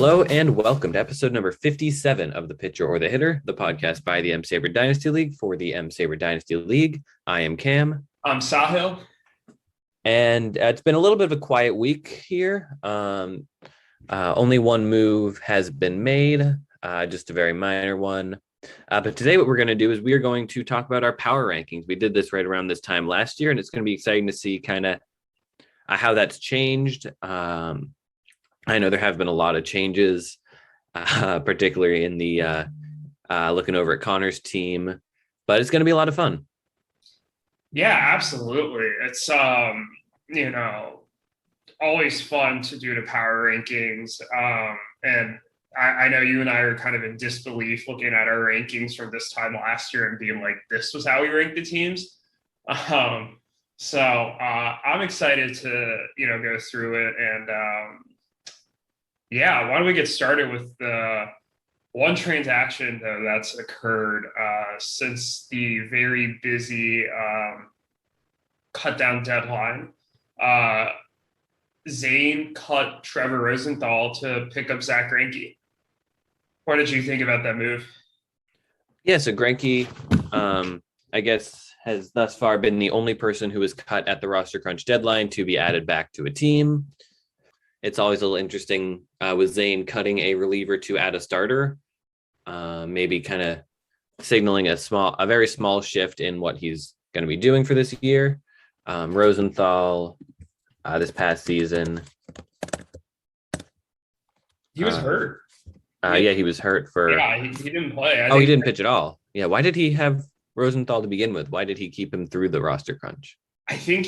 Hello and welcome to episode number 57 of The Pitcher or the Hitter, the podcast by the M-SABR Dynasty League for the M-SABR Dynasty League. I am Cam. I'm Sahil. And it's been a little bit of a quiet week here. Only one move has been made, just a very minor one. But today what we're going to do is we are going to talk about our power rankings. We did this right around this time last year, and it's going to be exciting to see kind of how that's changed. I know there have been a lot of changes, particularly in the looking over at Connor's team, but it's going to be a lot of fun. Yeah, absolutely. It's, always fun to do the power rankings. And I know you and I are kind of in disbelief looking at our rankings from this time last year and being like, this was how we ranked the teams. So I'm excited to, go through it. And why don't we get started with the one transaction, though, that's occurred since the very busy cut down deadline. Zane cut Trevor Rosenthal to pick up Zach Greinke. What did you think about that move? Yeah, so Greinke, I guess, has thus far been the only person who was cut at the roster crunch deadline to be added back to a team. It's always a little interesting with Zane cutting a reliever to add a starter, maybe kind of signaling a very small shift in what he's going to be doing for this year. Rosenthal, this past season, he was hurt. He was hurt for. Yeah, he didn't play. He didn't pitch at all. Yeah, why did he have Rosenthal to begin with? Why did he keep him through the roster crunch? I think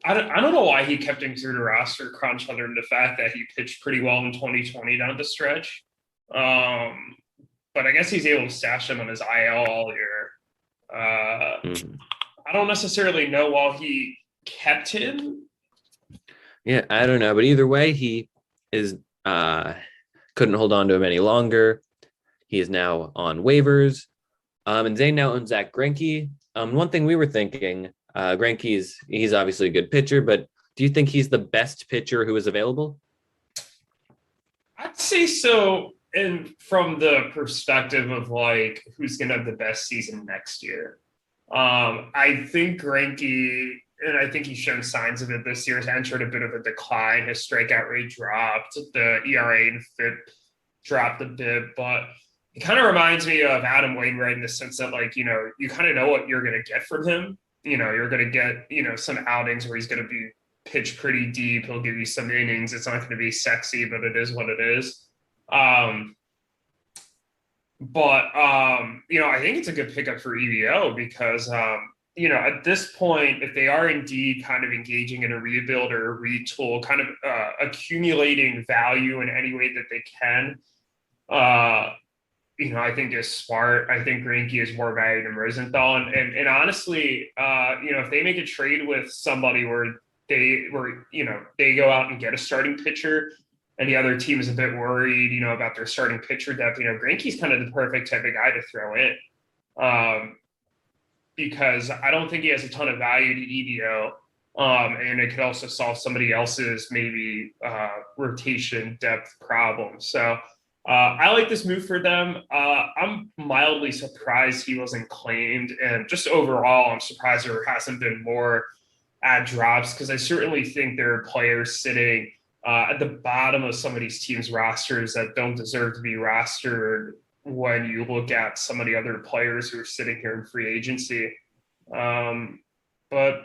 I don't know why he kept him through the roster crunch, other than the fact that he pitched pretty well in 2020 down the stretch. But I guess he's able to stash him on his IL all year. I don't necessarily know why he kept him. Yeah, I don't know. But either way, he is couldn't hold on to him any longer. He is now on waivers. And Zane now owns Zach Greinke. One thing we were thinking, Greinke he's obviously a good pitcher, but do you think he's the best pitcher who is available? I'd say so. And from the perspective of like who's going to have the best season next year, I think Greinke, and I think he's shown signs of it this year, has entered a bit of a decline. His strikeout rate dropped, the ERA and FIP dropped a bit, but it kind of reminds me of Adam Wainwright in the sense that, like, you kind of know what you're going to get from him. You're going to get, some outings where he's going to be pitched pretty deep. He'll give you some innings. It's not going to be sexy, but it is what it is. I think it's a good pickup for EVO because, at this point, if they are indeed kind of engaging in a rebuild or a retool, kind of accumulating value in any way that they can, I think is smart. I think Greinke is more valued than Rosenthal. And honestly, if they make a trade with somebody where they go out and get a starting pitcher and the other team is a bit worried, about their starting pitcher depth, Greinke's kind of the perfect type of guy to throw in. Because I don't think he has a ton of value to EVO. And it could also solve somebody else's maybe rotation depth problem. So I like this move for them. I'm mildly surprised he wasn't claimed. And just overall, I'm surprised there hasn't been more ad drops because I certainly think there are players sitting at the bottom of some of these teams' rosters that don't deserve to be rostered when you look at some of the other players who are sitting here in free agency. But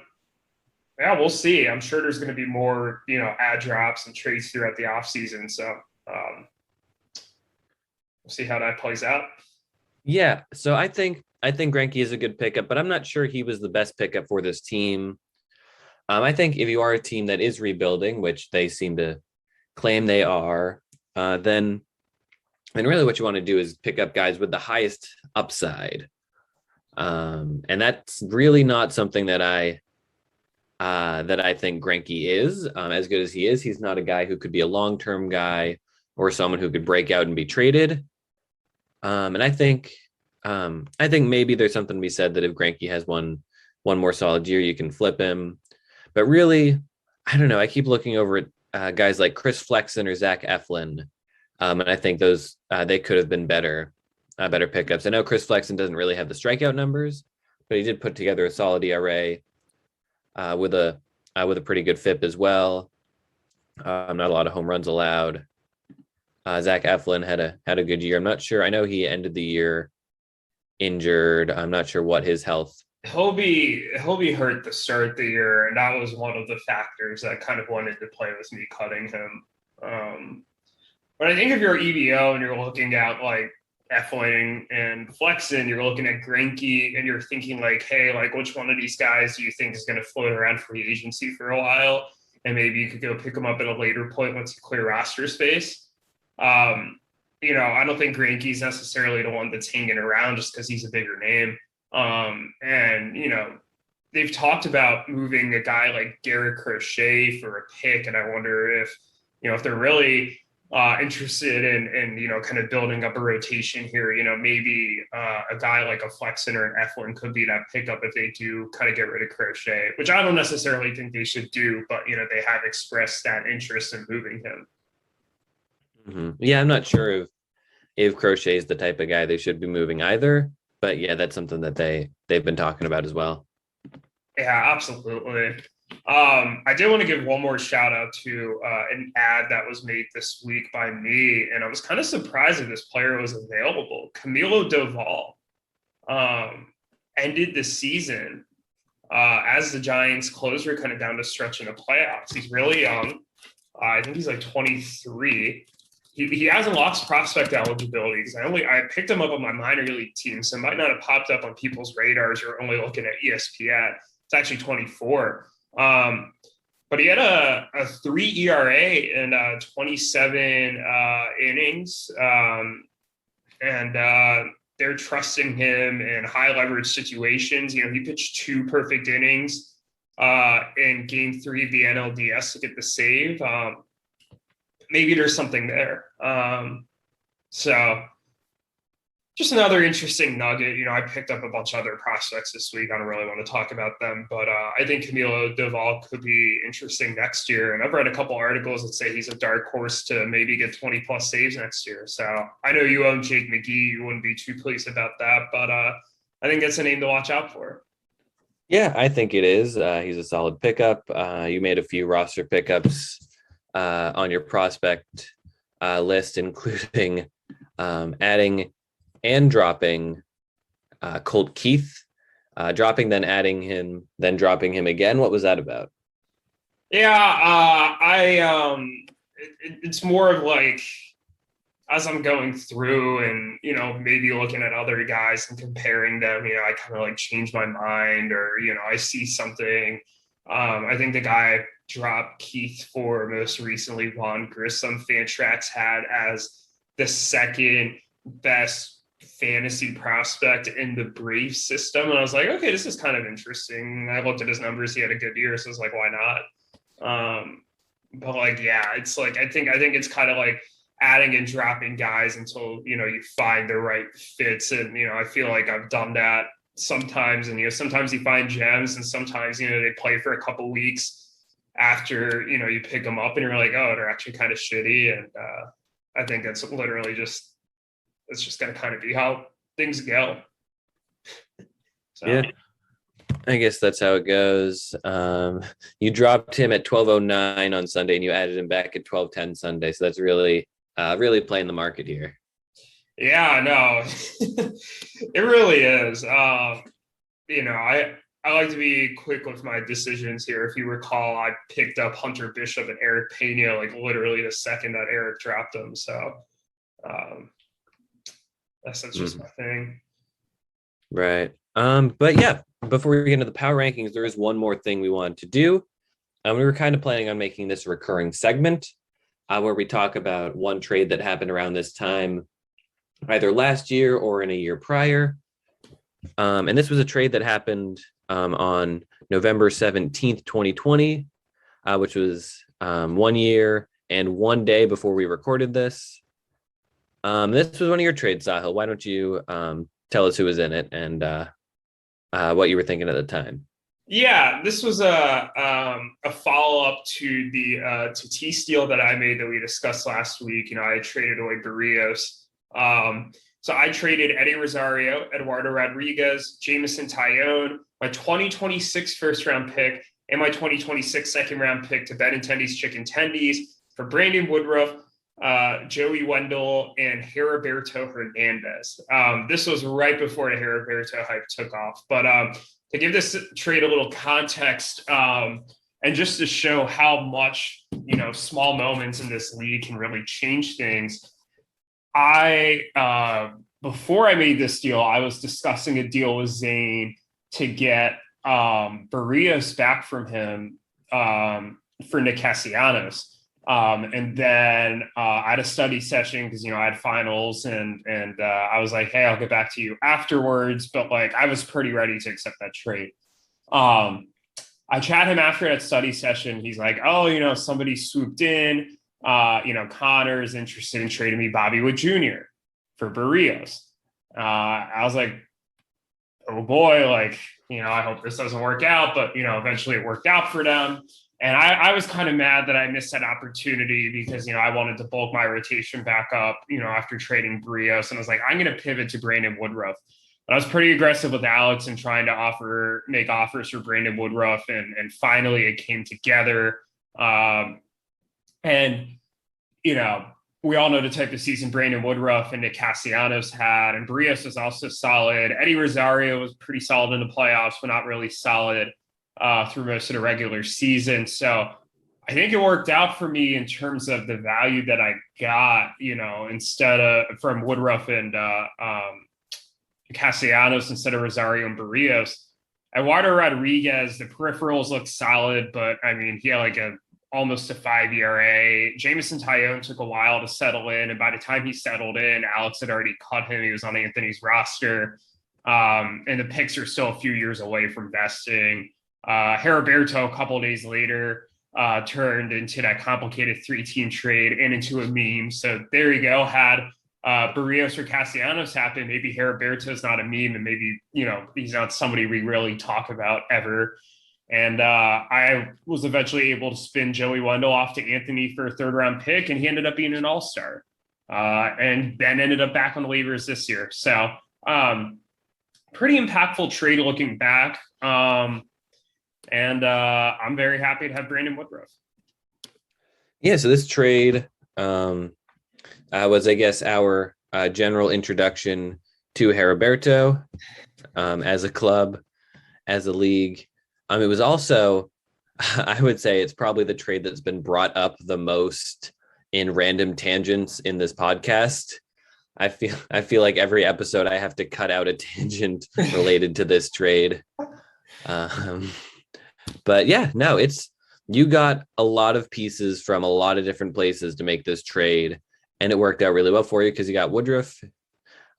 yeah, we'll see. I'm sure there's going to be more, ad drops and trades throughout the offseason. So we'll see how that plays out. Yeah. So I think Greinke is a good pickup, but I'm not sure he was the best pickup for this team. I think if you are a team that is rebuilding, which they seem to claim they are, then really what you want to do is pick up guys with the highest upside. And that's really not something that I think Greinke is. As good as he is, he's not a guy who could be a long-term guy or someone who could break out and be traded. And I think maybe there's something to be said that if Greinke has one more solid year, you can flip him. But really, I don't know. I keep looking over at guys like Chris Flexen or Zach Eflin, And I think those they could have been better pickups. I know Chris Flexen doesn't really have the strikeout numbers, but he did put together a solid ERA with a pretty good FIP as well. Not a lot of home runs allowed. Zach Eflin had a good year. I'm not sure. I know he ended the year injured. I'm not sure what his health. He'll be hurt to start the year, and that was one of the factors that kind of went into play with me cutting him. But I think if you're EBO and you're looking at like Efling and Flexen, you're looking at Greinke and you're thinking like, hey, like which one of these guys do you think is going to float around free agency for a while? And maybe you could go pick them up at a later point once you clear roster space. I don't think Greinke's necessarily the one that's hanging around just because he's a bigger name. And they've talked about moving a guy like Garrett Crochet for a pick, and I wonder if they're really interested in kind of building up a rotation here. Maybe a guy like a Flexen or an Eflin could be that pickup if they do kind of get rid of Crochet, which I don't necessarily think they should do, but they have expressed that interest in moving him. Mm-hmm. Yeah, I'm not sure if Crochet is the type of guy they should be moving either, but yeah, that's something that they've been talking about as well. Yeah, absolutely. I did want to give one more shout out to an ad that was made this week by me, and I was kind of surprised that this player was available. Camilo Doval ended the season as the Giants closer, kind of down the stretch in the playoffs. He's really young. I think he's like 23. He hasn't lost prospect eligibility because I picked him up on my minor league team, so it might not have popped up on people's radars or only looking at ESPN. It's actually 24. But he had a 3 ERA in 27 innings. And they're trusting him in high leverage situations. He pitched 2 perfect innings in game 3 of the NLDS to get the save. Maybe there's something there. So just another interesting nugget. I picked up a bunch of other prospects this week. I don't really want to talk about them, but I think Camilo Doval could be interesting next year. And I've read a couple articles that say he's a dark horse to maybe get 20 plus saves next year. So I know you own Jake McGee. You wouldn't be too pleased about that, but I think that's a name to watch out for. Yeah, I think it is. He's a solid pickup. You made a few roster pickups on your prospect list, including adding and dropping Colt Keith, dropping, then adding him, then dropping him again. What was that about? Yeah, it's more of like as I'm going through and maybe looking at other guys and comparing them, I kind of like change my mind, or I see something. I think the guy dropped Keith for most recently Vaughn Grissom Fantrax had as the second best fantasy prospect in the Braves system, and I was like, okay, this is kind of interesting. I looked at his numbers; he had a good year, so I was like, why not? But like, yeah, it's like I think it's kind of like adding and dropping guys until you find the right fits, and I feel like I've done that sometimes, and sometimes you find gems, and sometimes they play for a couple weeks after you pick them up, and you're like, oh, they're actually kind of shitty, and I think that's literally just. It's just going to kind of be how things go. So. Yeah, I guess that's how it goes. You dropped him at 12:09 on Sunday, and you added him back at 12:10 Sunday. So that's really playing the market here. Yeah, no, it really is. I like to be quick with my decisions here. If you recall, I picked up Hunter Bishop and Eric Pena like literally the second that Eric dropped them. So. That's just my thing. Right. But yeah, before we get into the power rankings, there is one more thing we wanted to do. We were kind of planning on making this a recurring segment where we talk about one trade that happened around this time, either last year or in a year prior. And this was a trade that happened on November 17th, 2020, which was 1 year and 1 day before we recorded this. This was one of your trades, Sahil. Why don't you tell us who was in it and what you were thinking at the time? Yeah, this was a follow up to the to T Steel that I made that we discussed last week. You know, I traded away Barrios. So I traded Eddie Rosario, Eduardo Rodriguez, Jamison Tyone, my 2026 first round pick, and my 2026 second round pick to Benintendi's Chicken Tendies for Brandon Woodruff, Joey Wendell, and Heriberto Hernandez. This was right before the Heriberto hype took off. But to give this trade a little context, and just to show how much, you know, small moments in this league can really change things, before I made this deal, I was discussing a deal with Zane to get Barrios back from him for Nick Castellanos. And then I had a study session because, you know, I had finals and I was like, hey, I'll get back to you afterwards. But like, I was pretty ready to accept that trade. I chat him after that study session. He's like, oh, you know, somebody swooped in. You know, Connor is interested in trading me Bobby Wood Jr. for Barrios. I was like, oh boy, like, you know, I hope this doesn't work out. But, you know, eventually it worked out for them. And I was kind of mad that I missed that opportunity because, you know, I wanted to bulk my rotation back up, you know, after trading Barrios. And I was like, I'm going to pivot to Brandon Woodruff. But I was pretty aggressive with Alex and trying to make offers for Brandon Woodruff. And finally it came together. And, you know, we all know the type of season Brandon Woodruff and Nick Castellanos had. And Barrios was also solid. Eddie Rosario was pretty solid in the playoffs, but not really solid through most of the regular season. So I think it worked out for me in terms of the value that I got, you know, instead of from Woodruff and Castellanos instead of Rosario and Barrios. Eduardo Rodriguez, the peripherals look solid, but I mean, he had like almost a 5 ERA. Jamison Tyone took a while to settle in, and by the time he settled in, Alex had already cut him. He was on Anthony's roster, and the picks are still a few years away from vesting. Heriberto, a couple of days later, turned into that complicated 3-team trade and into a meme. So there you go. Had Barrios or Castellanos happen, maybe Heriberto's not a meme, and maybe, you know, he's not somebody we really talk about ever. And I was eventually able to spin Joey Wendell off to Anthony for a third-round pick, and he ended up being an all-star. And Ben ended up back on the waivers this year. So pretty impactful trade looking back. And I'm very happy to have Brandon Woodruff. Yeah, so this trade was, I guess, our general introduction to Heriberto as a club, as a league. It was also, I would say it's probably the trade that's been brought up the most in random tangents in this podcast. I feel like every episode I have to cut out a tangent related to this trade. But yeah, no, you got a lot of pieces from a lot of different places to make this trade, and it worked out really well for you because you got Woodruff.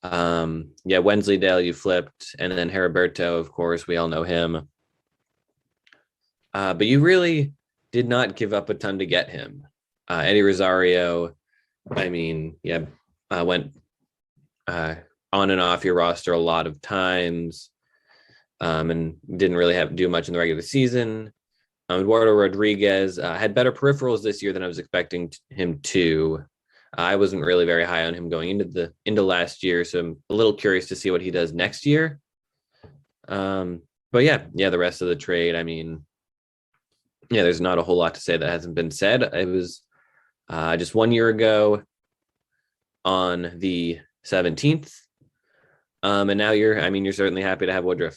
Wensleydale you flipped, and then Heriberto, of course, we all know him. But you really did not give up a ton to get him. Eddie Rosario, I mean, went on and off your roster a lot of times, and didn't really do much in the regular season. Eduardo Rodriguez had better peripherals this year than I was expecting him to. I wasn't really very high on him going into last year, so I'm a little curious to see what he does next year. But the rest of the trade, I mean, there's not a whole lot to say that hasn't been said. It was just 1 year ago on the 17th. And now you're certainly happy to have Woodruff.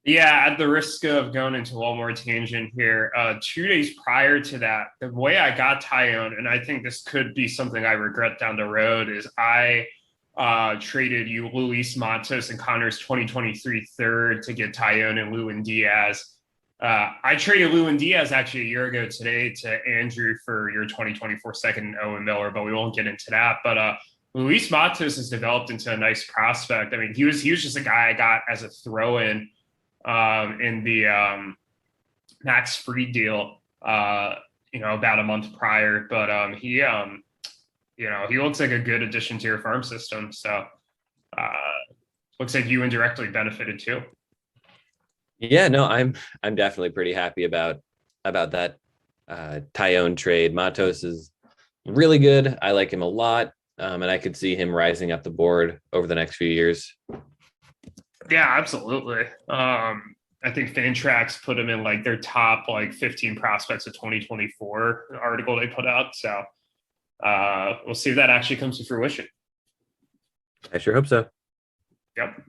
Yeah, at the risk of going into one more tangent here, 2 days prior to that, the way I got Tyone, and I think this could be something I regret down the road, is I traded you Luis Matos and Connor's 2023 third to get Tyone and Lewin Diaz. I traded Lewin Diaz actually a year ago today to Andrew for your 2024 second and Owen Miller, but we won't get into that. But Luis Matos has developed into a nice prospect. I mean, he was just a guy I got as a throw-in in the Max Fried deal, about a month prior. But he looks like a good addition to your farm system. So looks like you indirectly benefited too. Yeah, no, I'm definitely pretty happy about that Tyone trade. Matos is really good. I like him a lot. And I could see him rising up the board over the next few years. Yeah, absolutely. I think Fantrax put him in like their top like 15 prospects of 2024 article they put out. So we'll see if that actually comes to fruition. I sure hope so. Yep.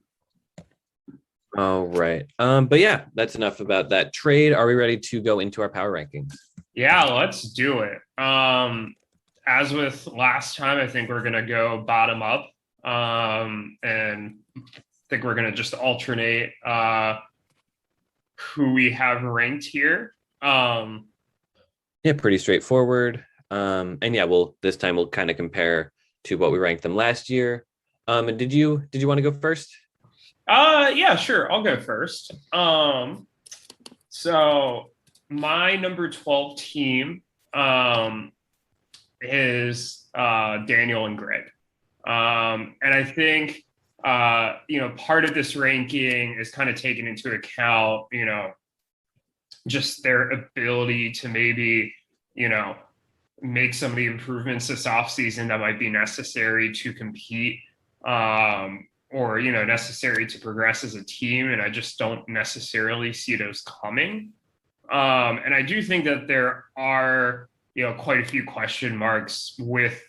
All right. But yeah, that's enough about that trade. Are we ready to go into our power rankings? Yeah, let's do it. As with last time, I think we're gonna go bottom up. And I think we're gonna just alternate who we have ranked here. Yeah, pretty straightforward. And yeah, this time we'll kind of compare to what we ranked them last year. And did you want to go first? Yeah, sure. I'll go first. So my number 12 team is Daniel and Greg. And I think part of this ranking is kind of taken into account, just their ability to maybe, make some of the improvements this offseason that might be necessary to compete, or necessary to progress as a team. And I just don't necessarily see those coming. And I do think that there are quite a few question marks with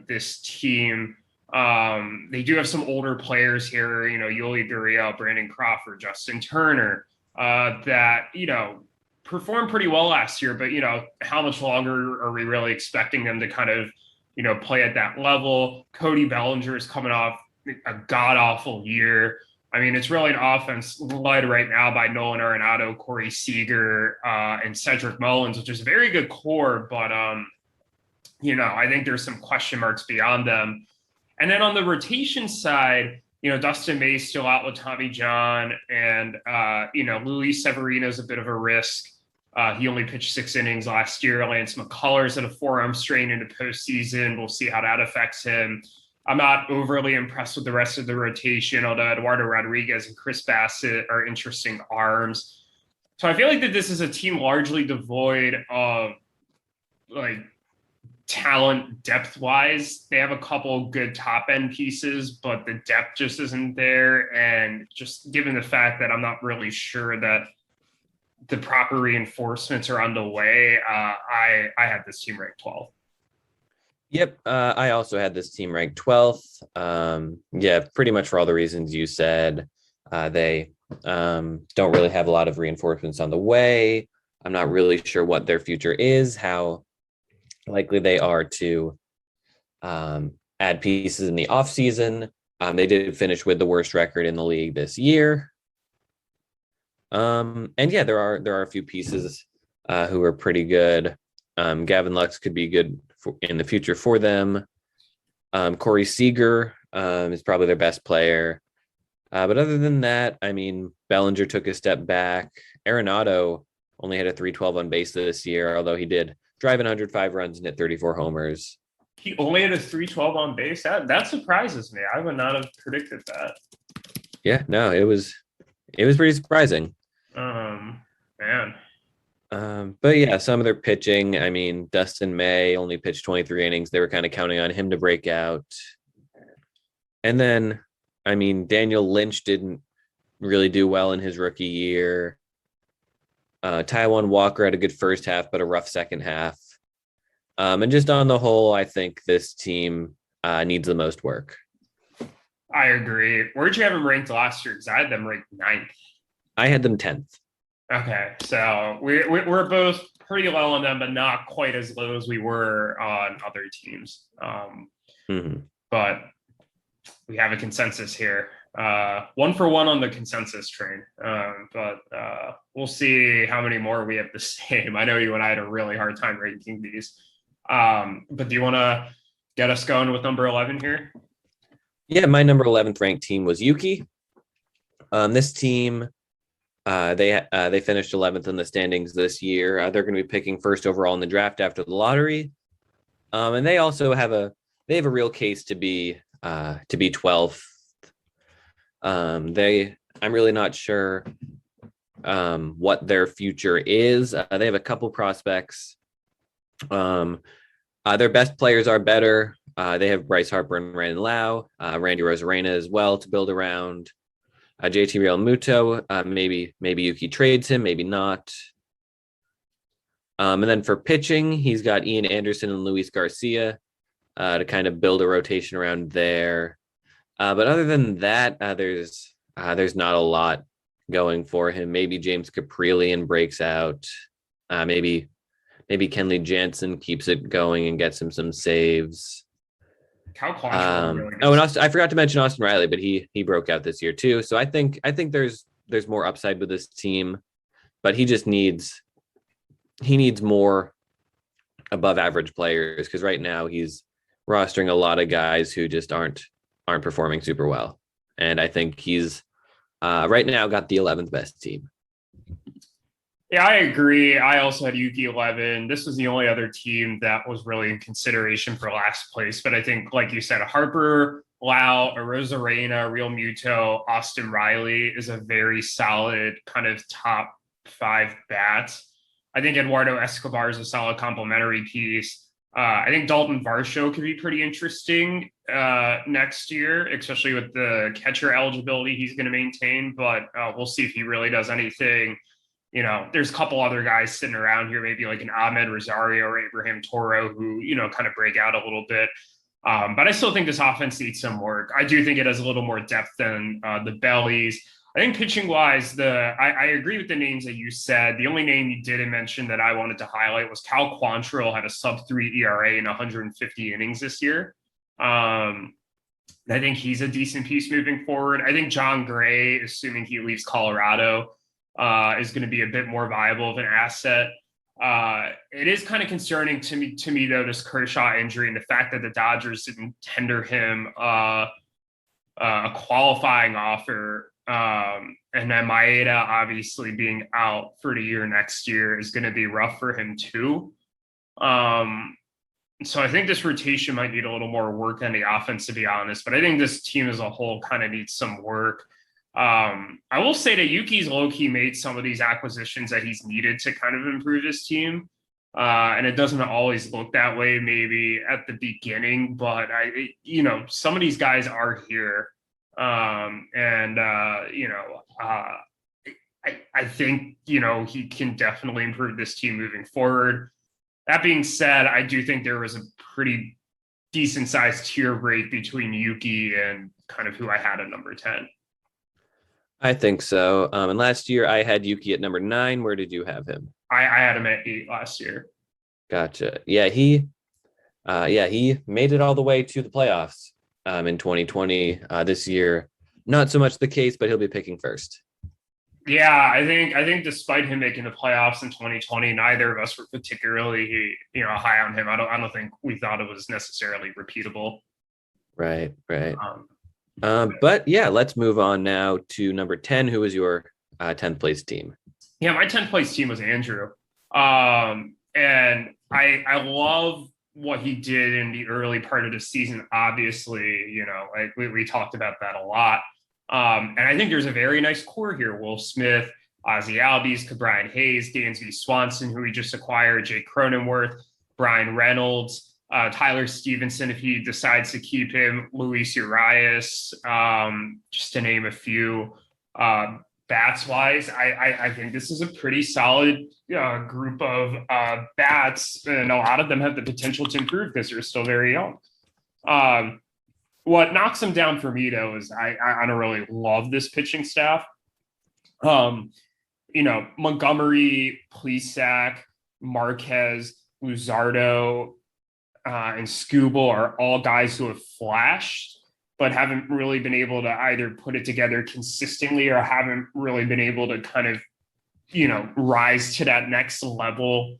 this team. They do have some older players here, Yuli Gurriel, Brandon Crawford, Justin Turner, that performed pretty well last year. But how much longer are we really expecting them to kind of play at that level? Cody Bellinger is coming off a god awful year. I mean, it's really an offense led right now by Nolan Arenado, Corey Seager, and Cedric Mullins, which is a very good core. But I think there's some question marks beyond them. And then on the rotation side, Dustin May's still out with Tommy John, and Luis Severino's a bit of a risk. He only pitched 6 innings last year. Lance McCullers had a forearm strain in the postseason. We'll see how that affects him. I'm not overly impressed with the rest of the rotation, although Eduardo Rodriguez and Chris Bassett are interesting arms. So I feel like that this is a team largely devoid of like talent depth wise. They have a couple good top end pieces, but the depth just isn't there. And just given the fact that I'm not really sure that the proper reinforcements are on the way, I had this team ranked 12. Yep, I also had this team ranked 12th. Yeah, pretty much for all the reasons you said. They don't really have a lot of reinforcements on the way. I'm not really sure what their future is, how likely they are to add pieces in the offseason. They did finish with the worst record in the league this year. And yeah, there are a few pieces who are pretty good. Gavin Lux could be good in the future for them. Corey Seager is probably their best player. But other than that, I mean, Bellinger took a step back. Arenado only had a 312 on base this year, although he did drive in 105 runs and hit 34 homers. He only had a 312 on base. That surprises me. I would not have predicted that. Yeah, no, it was pretty surprising. Man. But yeah, some of their pitching, I mean, Dustin May only pitched 23 innings. They were kind of counting on him to break out. And then, I mean, Daniel Lynch didn't really do well in his rookie year. Taijuan Walker had a good first half, but a rough second half. And just on the whole, I think this team needs the most work. I agree. Where'd you have them ranked last year? Because I had them ranked 9th. I had them 10th. Okay, so we're both pretty low on them, but not quite as low as we were on other teams. But we have a consensus here. 1 for 1 on the consensus train. But we'll see how many more we have the same. I know you and I had a really hard time ranking these. But do you want to get us going with number 11 here? Yeah, my number 11th ranked team was Yuki. This team, they finished 11th in the standings this year. They're going to be picking first overall in the draft after the lottery. And they also have a real case to be 12th. I'm really not sure what their future is. They have a couple prospects. Their best players are better. They have Bryce Harper and Brandon Lau, Randy Rosarena as well to build around. JT Real Muto, maybe Yuki trades him, maybe not. And then for pitching, he's got Ian Anderson and Luis Garcia to kind of build a rotation around there. But other than that, there's not a lot going for him. Maybe James Caprillion breaks out. Maybe Kenley Jansen keeps it going and gets him some saves. Cal Quantrill really and I forgot to mention Austin Riley, but he broke out this year too. So I think there's more upside with this team, but he just needs more above average players, because right now he's rostering a lot of guys who just aren't performing super well. And I think he's right now got the 11th best team. Yeah, I agree. I also had Yuki 11. This was the only other team that was really in consideration for last place. But I think, like you said, Harper, Lau, Rosarena, Real Muto, Austin Riley is a very solid kind of top 5 bats. I think Eduardo Escobar is a solid complementary piece. I think Dalton Varsho could be pretty interesting next year, especially with the catcher eligibility he's going to maintain. But we'll see if he really does anything. You know, there's a couple other guys sitting around here, maybe like an Ahmed Rosario or Abraham Toro, who, you know, kind of break out a little bit. But I still think this offense needs some work. I do think it has a little more depth than the Bellies. I think pitching wise, I agree with the names that you said. The only name you didn't mention that I wanted to highlight was Cal Quantrill had a sub-3 ERA in 150 innings this year. I think he's a decent piece moving forward. I think John Gray, assuming he leaves Colorado, is going to be a bit more viable of an asset. It is kind of concerning to me though, this Kershaw injury and the fact that the Dodgers didn't tender him a qualifying offer. And then Maeda obviously being out for the year next year is going to be rough for him too. So I think this rotation might need a little more work on the offense, to be honest. But I think this team as a whole kind of needs some work. I will say that Yuki's low-key made some of these acquisitions that he's needed to kind of improve his team. And it doesn't always look that way maybe at the beginning, but some of these guys are here. I think, he can definitely improve this team moving forward. That being said, I do think there was a pretty decent sized tier break between Yuki and kind of who I had at number 10. I think so. And last year I had Yuki at number 9. Where did you have him? I had him at 8 last year. Gotcha. Yeah, he made it all the way to the playoffs in 2020. This year, not so much the case, but he'll be picking first. Yeah, I think despite him making the playoffs in 2020, neither of us were particularly high on him. I don't think we thought it was necessarily repeatable. Right. But yeah, let's move on now to number 10. Who was your 10th place team? Yeah, my 10th place team was Andrew. And I love what he did in the early part of the season. Obviously, we talked about that a lot. And I think there's a very nice core here. Will Smith, Ozzie Albies, Brian Hayes, Dansby Swanson, who we just acquired, Jake Cronenworth, Brian Reynolds, Tyler Stevenson, if he decides to keep him, Luis Urias, just to name a few. Bats wise, I think this is a pretty solid group of bats, and a lot of them have the potential to improve because they're still very young. What knocks them down for me though is I don't really love this pitching staff. Montgomery, Plesac, Marquez, Luzardo, and Skubal are all guys who have flashed, but haven't really been able to either put it together consistently or haven't really been able to kind of, rise to that next level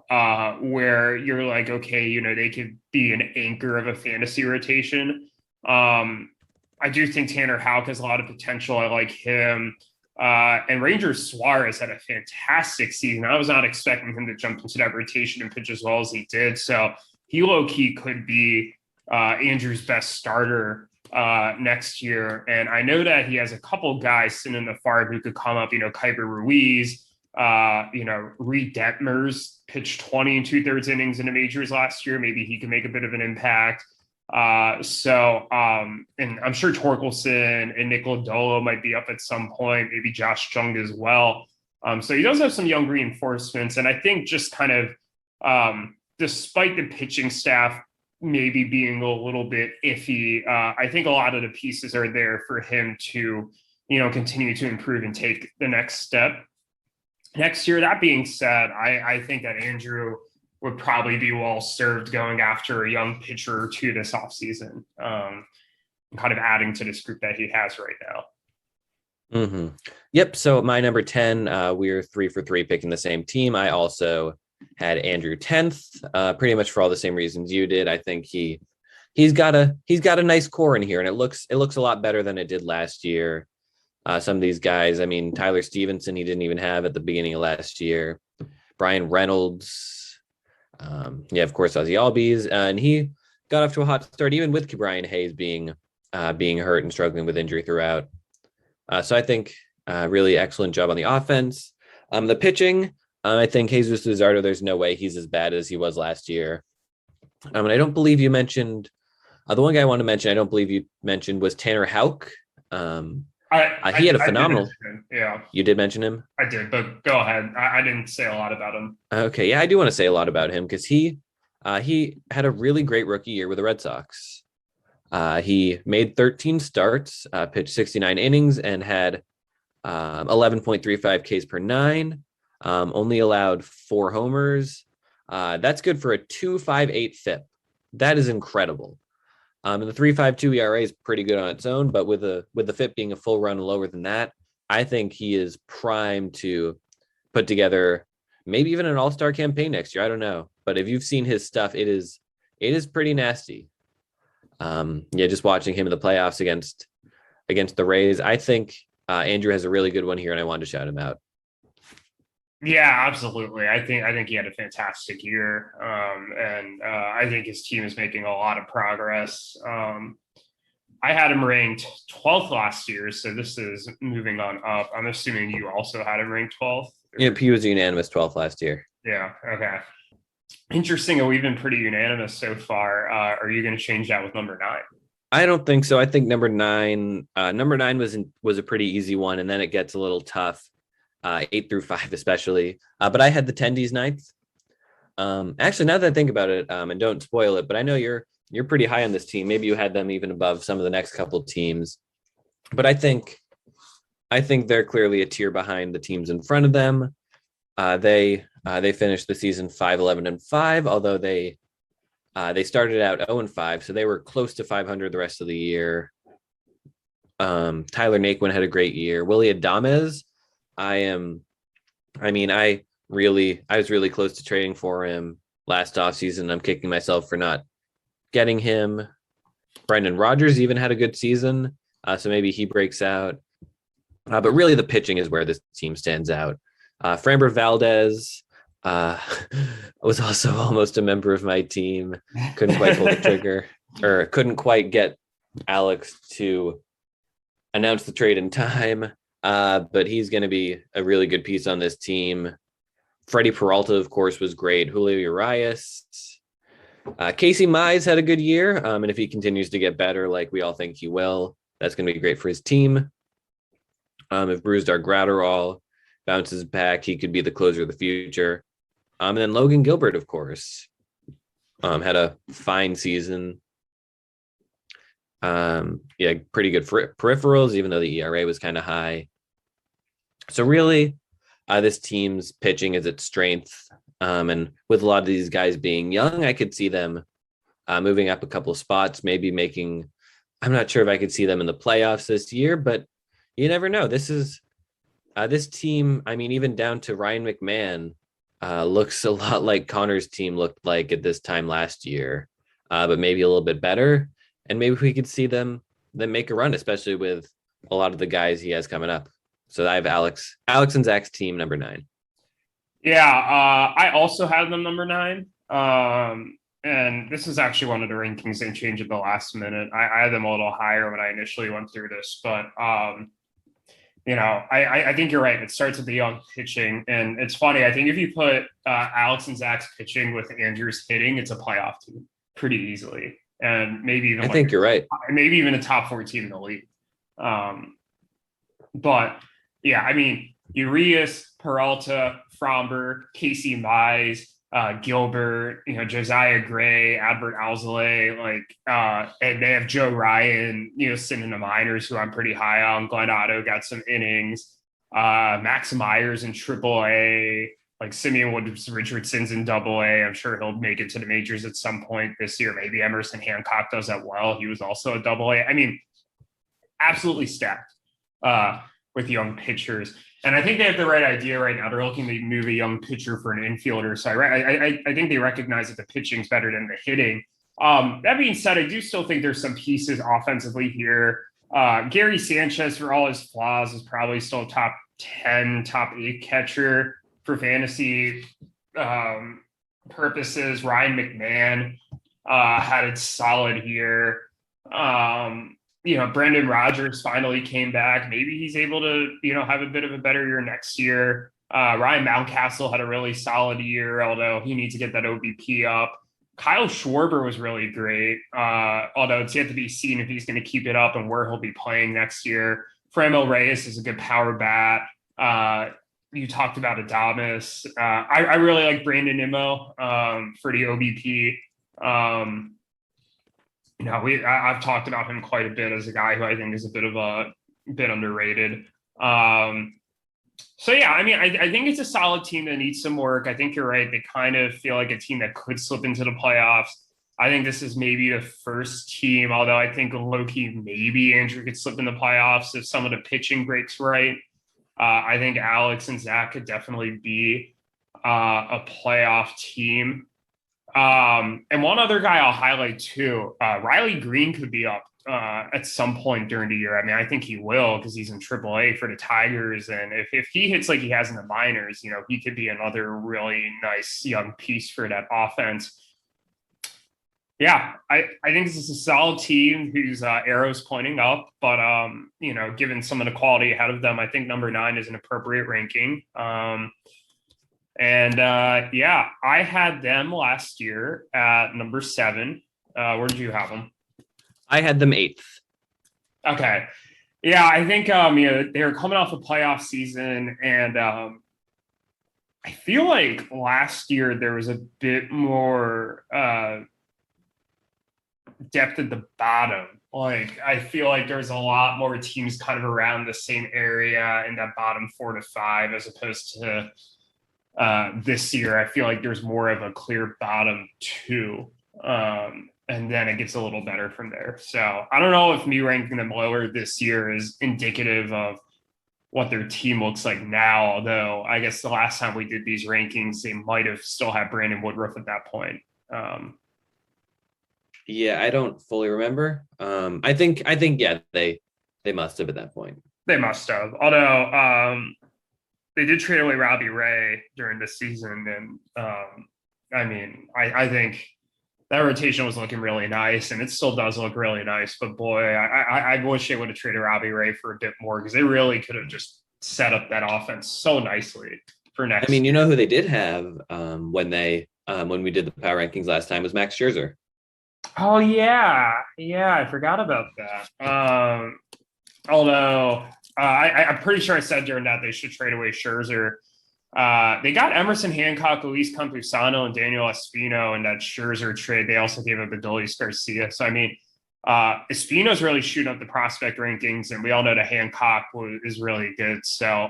where you're like, okay, they could be an anchor of a fantasy rotation. I do think Tanner Houck has a lot of potential. I like him. And Ranger Suarez had a fantastic season. I was not expecting him to jump into that rotation and pitch as well as he did. So he low-key could be Andrew's best starter next year. And I know that he has a couple guys sitting in the farm who could come up, Kuiper Ruiz, Reed Detmers pitched 20 and 2/3 innings in the majors last year. Maybe he can make a bit of an impact. And I'm sure Torkelson and Nick Lodolo might be up at some point, maybe Josh Jung as well. So he does have some young reinforcements. And I think just kind of, despite the pitching staff maybe being a little bit iffy, I think a lot of the pieces are there for him to, continue to improve and take the next step next year. That being said, I think that Andrew would probably be well served going after a young pitcher or two this offseason, kind of adding to this group that he has right now. Mm-hmm. Yep. So my number 10, we're 3 for 3 picking the same team. I also had Andrew 10th, pretty much for all the same reasons you did. I think he's got a nice core in here, and it looks a lot better than it did last year. Some of these guys, I mean, Tyler Stevenson, he didn't even have at the beginning of last year. Brian Reynolds, of course, Ozzie Albies, and he got off to a hot start, even with Brian Hayes being hurt and struggling with injury throughout. So I think really excellent job on the offense. The pitching, I think Jesus Luzardo, there's no way he's as bad as he was last year. And I don't believe you mentioned, the one guy I want to mention, I don't believe you mentioned, was Tanner Houck. He had a phenomenal. Yeah, you did mention him. I did, but go ahead. I didn't say a lot about him. Okay, yeah, I do want to say a lot about him because he had a really great rookie year with the Red Sox. He made 13 starts, pitched 69 innings, and had 11.35 Ks per 9. Only allowed 4 homers. That's good for a 2.58 FIP. That is incredible. And the 3.52 ERA is pretty good on its own, but with the FIP being a full run lower than that, I think he is primed to put together maybe even an all-star campaign next year. I don't know, but if you've seen his stuff, it is pretty nasty. Just watching him in the playoffs against the Rays, I think Andrew has a really good one here, and I wanted to shout him out. Yeah, absolutely. I think he had a fantastic year, and I think his team is making a lot of progress. I had him ranked 12th last year, so this is moving on up. I'm assuming you also had him ranked 12th. Yep, he was unanimous 12th last year. Yeah. Okay. Interesting. We've been pretty unanimous so far. Are you going to change that with number 9? I don't think so. I think number 9 was a pretty easy one, and then it gets a little tough. 8 through 5 especially, but I had the Tendies 9th. Actually, now that I think about it, and don't spoil it, but I know you're pretty high on this team. Maybe you had them even above some of the next couple teams, but I think they're clearly a tier behind the teams in front of them. They finished the season 5-11-5, although they started out 0-5, so they were close to 500 the rest of the year. Tyler Naquin had a great year. Willie Adames, I was really close to trading for him last offseason. I'm kicking myself for not getting him. Brendan Rodgers even had a good season, so maybe he breaks out. But really, the pitching is where this team stands out. Framber Valdez was also almost a member of my team. Couldn't quite pull the trigger, or couldn't quite get Alex to announce the trade in time. But he's going to be a really good piece on this team. Freddie Peralta, of course, was great. Julio Urias. Casey Mize had a good year. And if he continues to get better, like we all think he will, that's going to be great for his team. If Brusdar Graterol bounces back, he could be the closer of the future. And then Logan Gilbert, of course, had a fine season. Pretty good peripherals, even though the ERA was kind of high. So really, this team's pitching is its strength. And with a lot of these guys being young, I could see them moving up a couple of spots, maybe making, I'm not sure if I could see them in the playoffs this year, but you never know. This team, I mean, even down to Ryan McMahon, looks a lot like Connor's team looked like at this time last year, but maybe a little bit better. And maybe we could see them make a run, especially with a lot of the guys he has coming up. So I have Alex and Zach's team number 9. Yeah, I also had them number 9. and this is actually one of the rankings they changed at the last minute. I had them a little higher when I initially went through this, but I think you're right. It starts with the young pitching, and it's funny. I think if you put Alex and Zach's pitching with Andrew's hitting, it's a playoff team pretty easily, and maybe even I think you're right. maybe even a top 4 team in the league. But yeah, I mean, Urias, Peralta, Fromber, Casey Mize, Gilbert, Josiah Gray, Albert Alzolay, and they have Joe Ryan, sitting in the minors, who I'm pretty high on. Glenn Otto got some innings. Max Myers in AAA, like Simeon Woods Richardson's in AA. I'm sure he'll make it to the majors at some point this year. Maybe Emerson Hancock does that well. He was also a AA. I mean, absolutely stacked with young pitchers. And I think they have the right idea right now. They're looking to move a young pitcher for an infielder. So I think they recognize that the pitching's better than the hitting. That being said, I do still think there's some pieces offensively here. Gary Sanchez, for all his flaws, is probably still a top 10, top 8 catcher for fantasy purposes. Ryan McMahon had it solid here. Brendan Rodgers finally came back. Maybe he's able to, have a bit of a better year next year. Ryan Mountcastle had a really solid year, although he needs to get that OBP up. Kyle Schwarber was really great, although it's yet to be seen if he's going to keep it up and where he'll be playing next year. Framil Reyes is a good power bat. You talked about Adames. I really like Brandon Nimmo for the OBP. I've talked about him quite a bit as a guy who I think is a bit underrated. So yeah, I mean, I think it's a solid team that needs some work. I think you're right. They kind of feel like a team that could slip into the playoffs. I think this is maybe the first team, although I think low-key maybe Andrew could slip in the playoffs if some of the pitching breaks right. I think Alex and Zach could definitely be a playoff team. And one other guy I'll highlight too, Riley Green could be up at some point during the year. I mean, I think he will because he's in AAA for the Tigers. And if he hits like he has in the minors, he could be another really nice young piece for that offense. Yeah, I think this is a solid team whose arrow's pointing up, but given some of the quality ahead of them, I think number 9 is an appropriate ranking. I had them last year at number 7. Where did you have them? I had them 8th. Okay. Yeah, I think they were coming off a playoff season, and I feel like last year there was a bit more depth at the bottom. Like, I feel like there's a lot more teams kind of around the same area in that bottom 4 to 5, as opposed to this year. I feel like there's more of a clear bottom 2. And then it gets a little better from there. So I don't know if me ranking them lower this year is indicative of what their team looks like now, although I guess the last time we did these rankings, they might have still had Brandon Woodruff at that point. Yeah, I don't fully remember. I think yeah, they must have at that point. They must have. Although they did trade away Robbie Ray during the season, and I think that rotation was looking really nice, and it still does look really nice. But boy, I wish they would have traded Robbie Ray for a bit more, because they really could have just set up that offense so nicely for next. I mean, who they did have when we did the power rankings last time was Max Scherzer. Oh yeah, I forgot about that. Although I'm pretty sure I said during that they should trade away Scherzer. They got Emerson Hancock, Luis Campusano, and Daniel Espino in that Scherzer trade. They also gave up Adolis Garcia. So, I mean, Espino's really shooting up the prospect rankings, and we all know that Hancock is really good. So,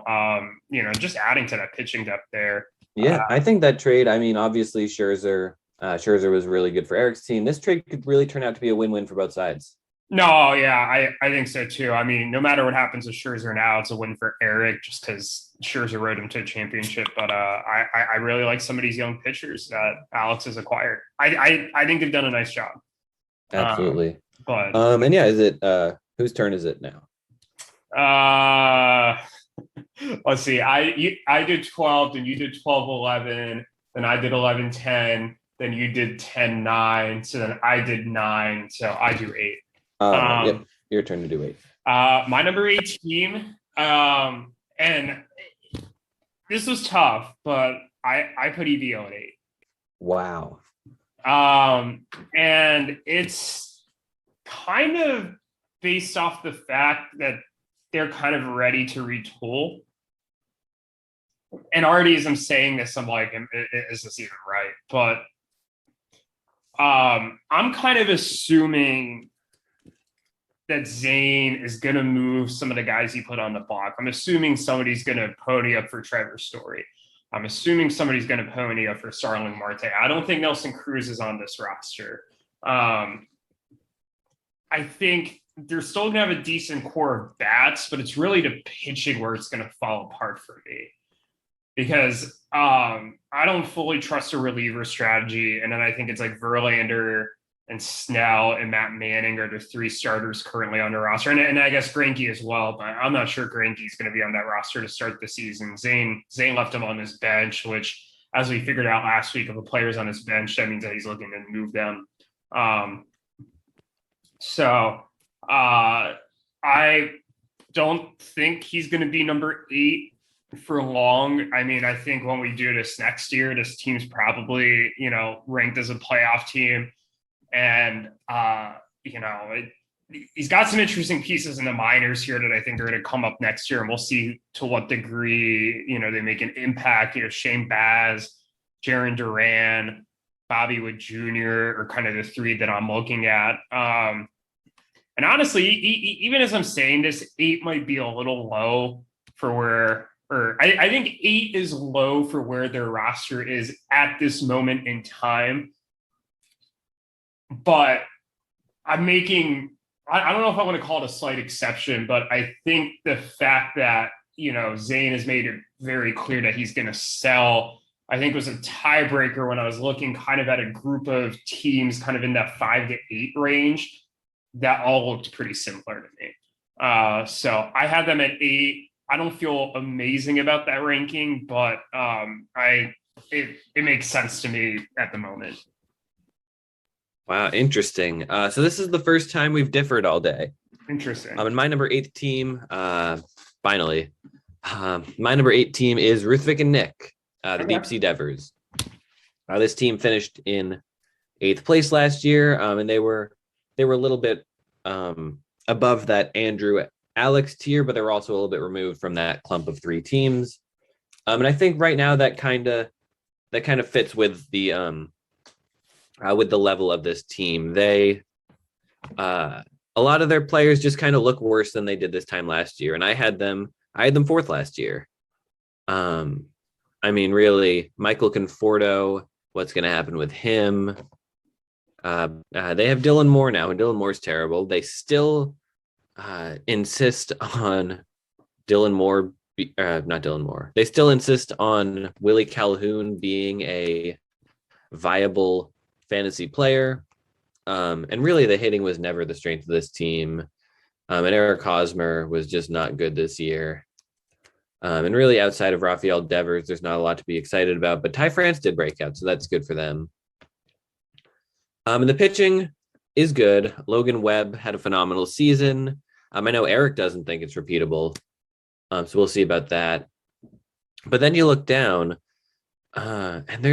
just adding to that pitching depth there. Yeah, I think that trade, I mean, obviously Scherzer was really good for Eric's team. This trade could really turn out to be a win-win for both sides. No, yeah, I think so too. I mean, no matter what happens with Scherzer now, it's a win for Eric, just because Scherzer rode him to a championship. But I really like some of these young pitchers that Alex has acquired. I think they've done a nice job. Absolutely. And yeah, is it whose turn is it now? Let's see. I did 12, then you did 12-11, then I did 11-10. then you did 10-9. So then I did 9. So I do 8. Yep. Your turn to do 8. My number 8 team, and this was tough, but I put EVO at 8. Wow. And it's kind of based off the fact that they're kind of ready to retool. And already as I'm saying this, I'm like, is this even right? But I'm kind of assuming that Zane is going to move some of the guys he put on the block. I'm assuming somebody's going to pony up for Trevor Story. I'm assuming somebody's going to pony up for Starling Marte. I don't think Nelson Cruz is on this roster. I think they're still going to have a decent core of bats, but it's really the pitching where it's going to fall apart for me. Because I don't fully trust a reliever strategy. And then I think it's like Verlander and Snell and Matt Manning are the 3 starters currently on the roster. And I guess Greinke as well, but I'm not sure Greinke's going to be on that roster to start the season. Zane left him on his bench, which, as we figured out last week, if a player's on his bench, that means that he's looking to move them. So I don't think he's going to be number 8 for long. I mean, I think when we do this next year, this team's probably, ranked as a playoff team. And, he's got some interesting pieces in the minors here that I think are going to come up next year. And we'll see to what degree, they make an impact. Shane Baz, Jaron Duran, Bobby Wood Jr. are kind of the 3 that I'm looking at. And honestly, even as I'm saying this, 8 might be a little low for where, I think 8 is low for where their roster is at this moment in time. But I'm making, I don't know if I want to call it a slight exception, but I think the fact that, Zane has made it very clear that he's going to sell, I think was a tiebreaker when I was looking kind of at a group of teams kind of in that 5 to 8 range that all looked pretty similar to me. So I had them at 8. I don't feel amazing about that ranking, but it makes sense to me at the moment. Wow, interesting. So this is the first time we've differed all day. Interesting. And my number 8 team, finally, my number 8 team is Ruthvik and Nick, the Deep Sea Devers. This team finished in 8th place last year, and they were a little bit above that Andrew Alex tier, but they were also a little bit removed from that clump of 3 teams. And I think right now that kind of fits with the level of this team. They a lot of their players just kind of look worse than they did this time last year, and I had them 4th last year. I mean, really, Michael Conforto, what's going to happen with him? They have Dylan Moore now, and Dylan Moore's terrible. They still insist on Dylan Moore, not Dylan Moore. They still insist on Willie Calhoun being a viable fantasy player. And really the hitting was never the strength of this team. And Eric Hosmer was just not good this year. And really outside of Rafael Devers, there's not a lot to be excited about, but Ty France did break out, so that's good for them. And the pitching is good. Logan Webb had a phenomenal season. I know Eric doesn't think it's repeatable. So we'll see about that. But then you look down and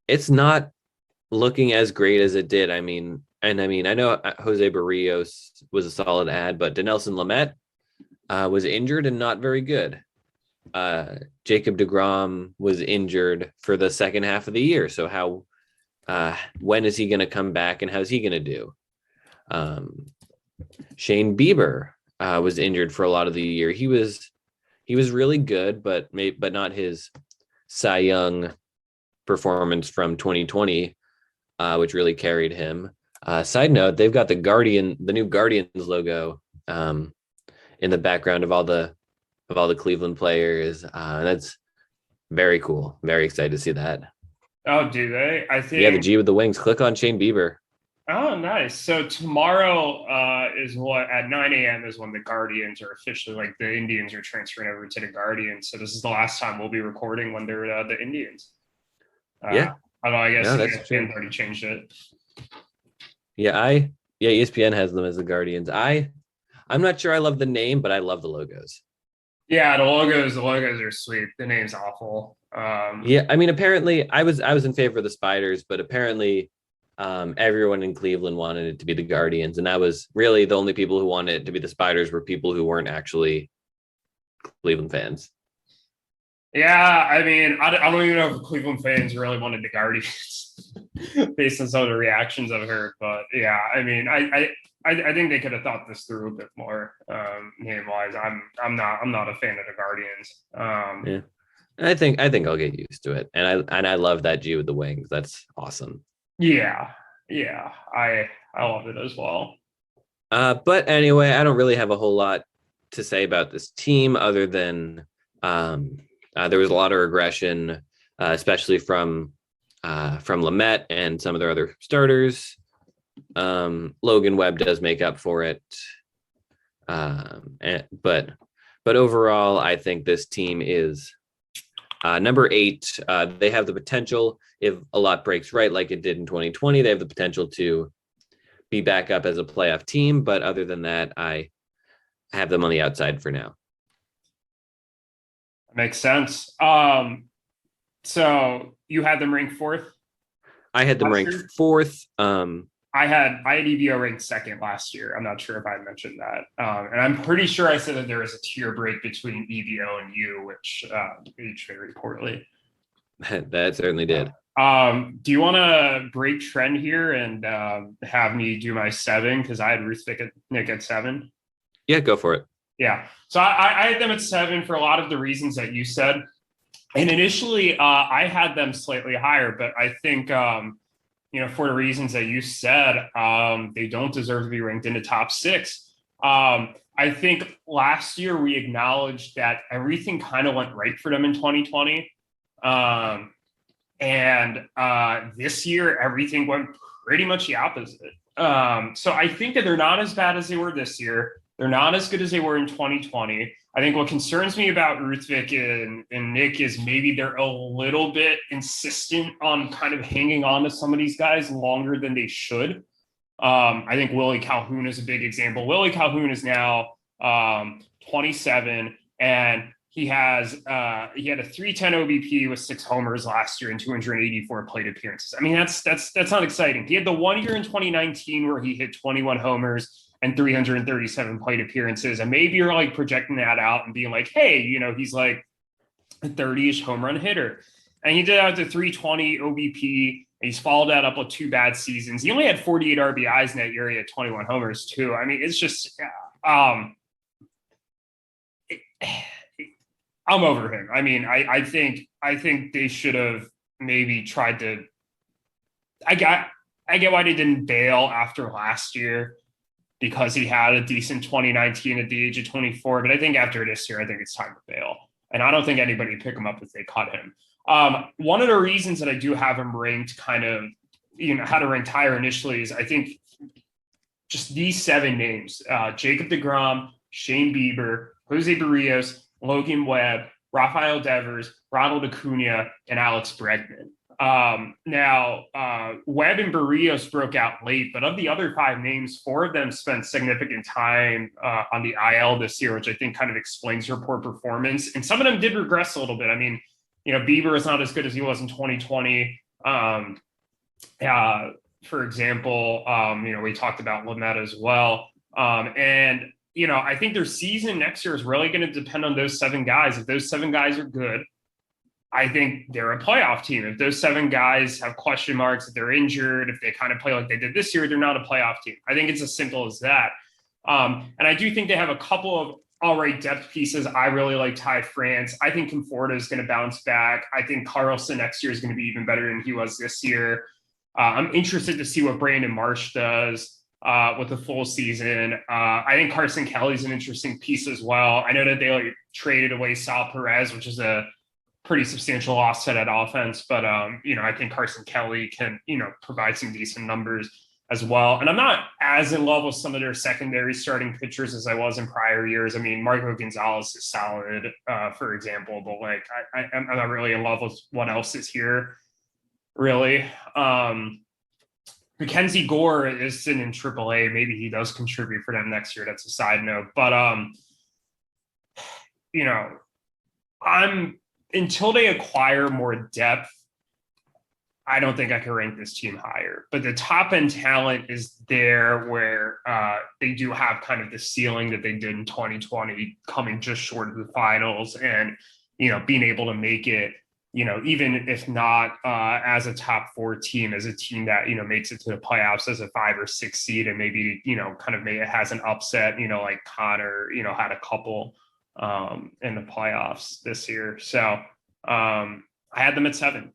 it's not looking as great as it did. I know Jose Barrios was a solid ad, but Dinelson Lamet was injured and not very good. Jacob deGrom was injured for the second half of the year. So when is he going to come back and how's he going to do? Shane Bieber was injured for a lot of the year. He was really good, but not his Cy Young performance from 2020, which really carried him. Side note, they've got the new Guardians logo in the background of all the Cleveland players. That's very cool. Very excited to see that. Oh, do they? I think. Yeah, the G with the wings. Click on Shane Bieber. Oh, nice. So tomorrow is at 9 a.m. is when the Guardians are officially, the Indians are transferring over to the Guardians. So this is the last time we'll be recording when they're the Indians. Yeah. Although I guess No, that's ESPN true. already changed it. Yeah, ESPN has them as the Guardians. I'm not sure I love the name, but I love the logos. Yeah, the logos are sweet. The name's awful. Yeah, I mean, apparently I was in favor of the Spiders, but apparently everyone in Cleveland wanted it to be the Guardians, and that was really the only people who wanted it to be the Spiders were people who weren't actually Cleveland fans. Yeah, I mean, I don't even know if Cleveland fans really wanted the Guardians based on some of the reactions I've heard. But yeah, I mean, I think they could have thought this through a bit more name wise. I'm not a fan of the Guardians. Yeah, I think I'll get used to it, and I love that G with the wings. That's awesome. Yeah, yeah, I love it as well. But anyway, I don't really have a whole lot to say about this team other than um, there was a lot of regression, especially from Lamette and some of their other starters. Logan Webb does make up for it, but overall, I think this team is number 8. They have the potential, if a lot breaks right, like it did in 2020, they have the potential to be back up as a playoff team. But other than that, I have them on the outside for now. Makes sense. So you had them ranked fourth I had them last ranked year? fourth. I had EVO ranked second last year. I'm not sure if I mentioned that, and I'm pretty sure I said that there was a tier break between EVO and you, which aged very poorly. That certainly did. Do you want to break trend here and have me do my 7? Because I had Ruth Nick at 7. Yeah, go for it. Yeah. So I had them at 7 for a lot of the reasons that you said. And initially, I had them slightly higher, but I think, for the reasons that you said, they don't deserve to be ranked in the top 6. I think last year we acknowledged that everything kind of went right for them in 2020. And this year, everything went pretty much the opposite. So I think that they're not as bad as they were this year. They're not as good as they were in 2020. I think what concerns me about Ruthvik and Nick is maybe they're a little bit insistent on kind of hanging on to some of these guys longer than they should. I think Willie Calhoun is a big example. Willie Calhoun is now 27, and he had a 310 OBP with 6 homers last year and 284 plate appearances. I mean, that's not exciting. He had the 1 year in 2019 where he hit 21 homers and 337 plate appearances. And maybe you're like projecting that out and being like, hey, he's like a 30-ish home run hitter. And he did out to 320 OBP. He's followed that up with 2 bad seasons. He only had 48 RBIs in that year. He had 21 homers too. I mean, it's just, I'm over him. I mean, I think they should have maybe tried to. I get why they didn't bail after last year, because he had a decent 2019 at the age of 24. But I think after this year, I think it's time to bail. And I don't think anybody would pick him up if they cut him. One of the reasons that I do have him ranked kind of, how to rank higher initially is I think just these 7 names, Jacob deGrom, Shane Bieber, Jose Barrios, Logan Webb, Rafael Devers, Ronald Acuna, and Alex Bregman. Now, Webb and Barrios broke out late, but of the other 5 names, 4 of them spent significant time on the IL this year, which I think kind of explains their poor performance. And some of them did regress a little bit. I mean, Bieber is not as good as he was in 2020. For example, we talked about Lamette as well. And I think their season next year is really going to depend on those 7 guys. If those 7 guys are good, I think they're a playoff team. If those 7 guys have question marks, if they're injured, if they kind of play like they did this year, they're not a playoff team. I think it's as simple as that. And I do think they have a couple of all right depth pieces. I really like Ty France. I think Conforto is going to bounce back. I think Carlson next year is going to be even better than he was this year. I'm interested to see what Brandon Marsh does with the full season. I think Carson Kelly's an interesting piece as well. I know that they traded away Sal Perez, which is a pretty substantial offset at offense, but I think Carson Kelly can provide some decent numbers as well. And I'm not as in love with some of their secondary starting pitchers as I was in prior years. I mean, Marco Gonzalez is solid, for example, but I'm not really in love with what else is here really. Mackenzie Gore is in AAA. Maybe he does contribute for them next year. That's a side note. But you know, until they acquire more depth, I don't think I can rank this team higher. But the top end talent is there where they do have kind of the ceiling that they did in 2020, coming just short of the finals and, being able to make it, even if not as a top 4 team, as a team that, makes it to the playoffs as a 5 or 6 seed and maybe, kind of maybe it has an upset, like Connor, had a couple in the playoffs this year. So I had them at 7.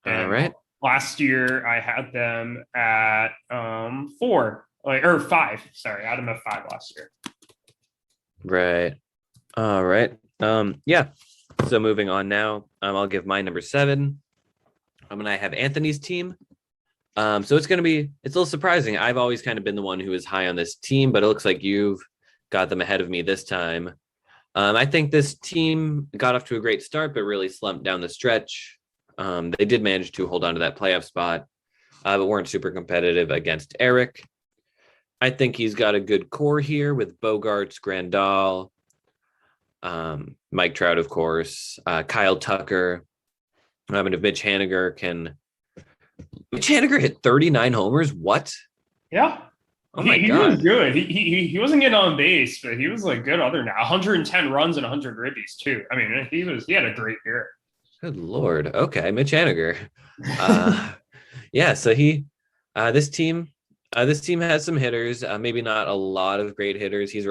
And All right. last year I had them at 4, or 5. Sorry, I had them at 5 last year. Right. All right. Yeah. So moving on now, I'll give my number 7. And I have Anthony's team. So it's a little surprising. I've always kind of been the one who is high on this team, but it looks like you've got them ahead of me this time. I think this team got off to a great start, but really slumped down the stretch. They did manage to hold on to that playoff spot, but weren't super competitive against Eric. I think he's got a good core here with Bogarts, Grandal, Mike Trout, of course, Kyle Tucker. And if Mitch Haniger hit 39 homers. What? Yeah. Oh my he God. was good. He wasn't getting on base, but he was good other than that. 110 runs and 100 ribbies too. I mean, he had a great year. Good Lord. Okay. Mitch Haniger. Yeah. So this team has some hitters, maybe not a lot of great hitters. He's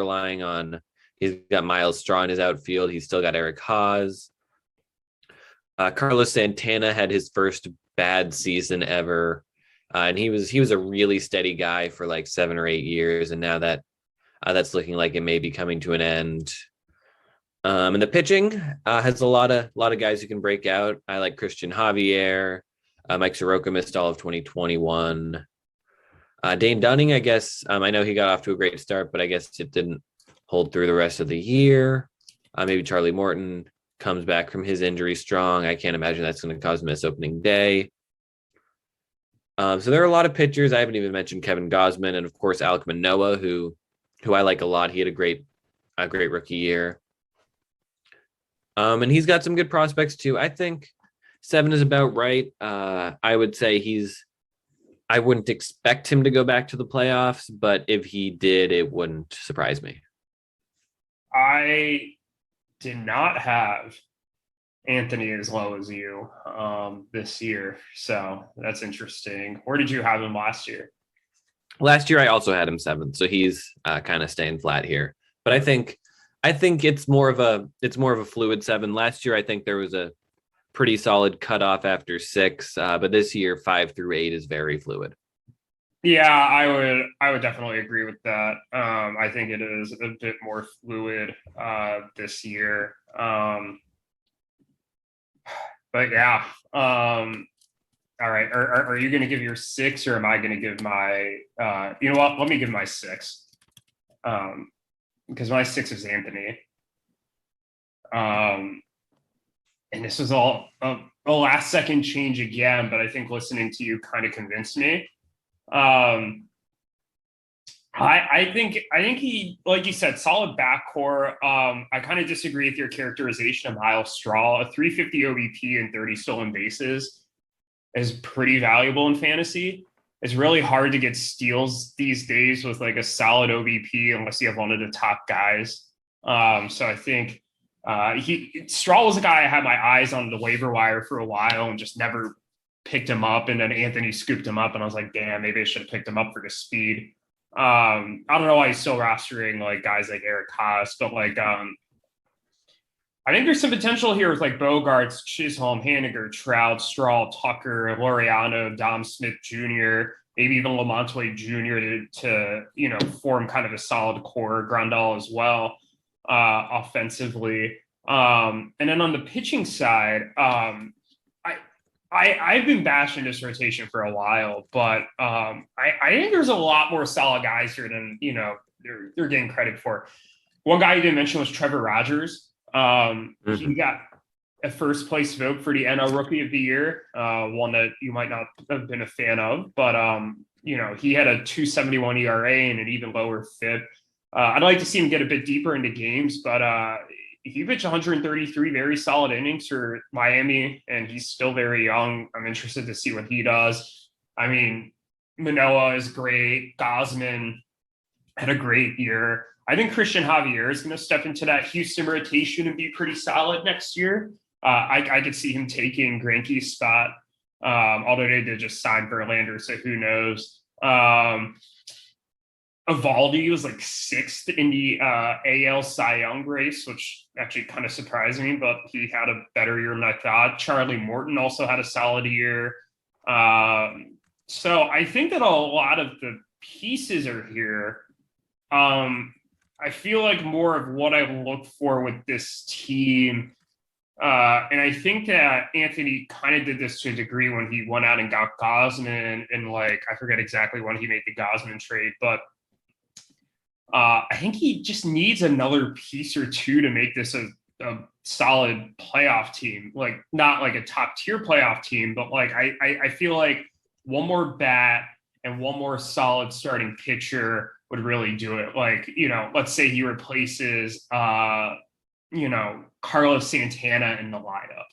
got Miles Straw in his outfield. He's still got Eric Haas. Carlos Santana had his first bad season ever. And he was a really steady guy for like 7 or 8 years. And now that's looking like it may be coming to an end. And the pitching has a lot of guys who can break out. I like Christian Javier. Mike Soroka missed all of 2021. Dane Dunning, I guess. I know he got off to a great start, but I guess it didn't hold through the rest of the year. Maybe Charlie Morton comes back from his injury strong. I can't imagine that's going to cause miss opening day. So there are a lot of pitchers. I haven't even mentioned Kevin Gausman and of course Alek Manoah, who I like a lot. He had a great rookie year. And he's got some good prospects too. I think 7 is about right. I would say I wouldn't expect him to go back to the playoffs, but if he did, it wouldn't surprise me. I did not have Anthony as low as you this year. So that's interesting. Where did you have him last year? Last year, I also had him 7th, so he's kind of staying flat here. But I think it's more of a fluid 7. Last year, I think there was a pretty solid cutoff after 6, but this year 5 through 8 is very fluid. Yeah, I would definitely agree with that. I think it is a bit more fluid this year. But yeah. All right. Are you going to give your 6 or am I going to give my, you know what? Let me give my 6. Because my 6 is Anthony. And this was all a last second change again, but I think listening to you kind of convinced me. I think he, like you said, solid backcourt. I kind of disagree with your characterization of Miles Straw. A 350 OBP and 30 stolen bases is pretty valuable in fantasy. It's really hard to get steals these days with like a solid OBP unless you have one of the top guys. So I think Straw was a guy I had my eyes on the waiver wire for a while and just never picked him up. And then Anthony scooped him up and I was like, damn, maybe I should have picked him up for the speed. I don't know why he's still rostering like guys like Eric Haas, but like I think there's some potential here with like Bogarts, Chisholm, Haniger, Trout, Straw, Tucker, Laureano, Dom Smith Jr., maybe even Lamonte Jr. to form kind of a solid core. Grandal as well offensively. And then on the pitching side, I've been bashing this rotation for a while, but I think there's a lot more solid guys here than they're getting credit for. One guy you didn't mention was Trevor Rogers. He got a first place vote for the NL Rookie of the Year, one that you might not have been a fan of, but he had a 2.71 ERA and an even lower FIP. I'd like to see him get a bit deeper into games, but he pitched 133 very solid innings for Miami, and he's still very young. I'm interested to see what he does. I mean, Manoah is great. Gosman had a great year. I think Christian Javier is going to step into that Houston rotation and be pretty solid next year. I could see him taking Greinke's spot, although they did just sign Verlander, so who knows. Evaldi was like 6th in the AL Cy Young race, which actually kind of surprised me, but he had a better year than I thought. Charlie Morton also had a solid year. So I think that a lot of the pieces are here. I feel like more of what I look for with this team. And I think that Anthony kind of did this to a degree when he went out and got Gosman, and like, I forget exactly when he made the Gosman trade, but I think he just needs another piece or two to make this a solid playoff team. Like, not like a top tier playoff team, but like, I feel like one more bat and one more solid starting pitcher would really do it. Like, let's say he replaces, Carlos Santana in the lineup,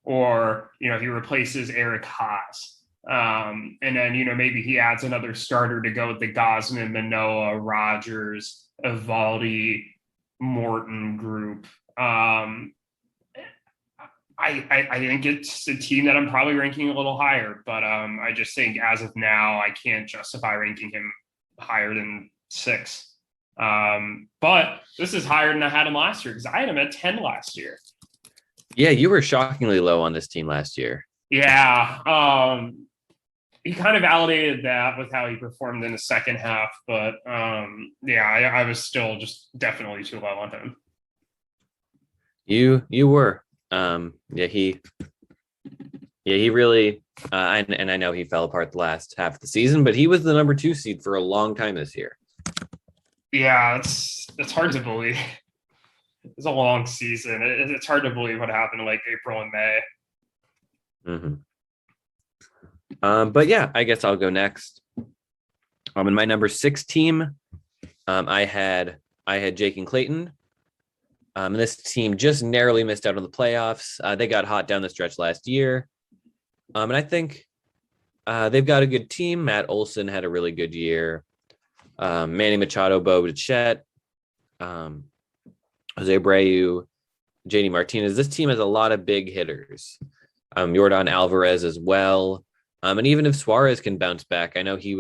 or, he replaces Eric Haas. And then, maybe he adds another starter to go with the Gosman, Manoah, Rogers, Evaldi, Morton group. I think it's a team that I'm probably ranking a little higher, but I just think as of now, I can't justify ranking him higher than 6. But this is higher than I had him last year, because I had him at 10 last year. Yeah, you were shockingly low on this team last year. Yeah. He kind of validated that with how he performed in the second half, but I was still just definitely too low on him. You were. He really, and I know he fell apart the last half of the season, but he was the number 2 seed for a long time this year. Yeah, it's hard to believe. It's a long season. It's hard to believe what happened in like April and May. Mm-hmm. But yeah, I guess I'll go next. In my number 6 team, I had Jake and Clayton. And this team just narrowly missed out on the playoffs. They got hot down the stretch last year. And I think they've got a good team. Matt Olson had a really good year. Manny Machado, Bo Bichette, Jose Abreu, JD Martinez. This team has a lot of big hitters. Yordan Alvarez as well. And even if Suarez can bounce back, I know he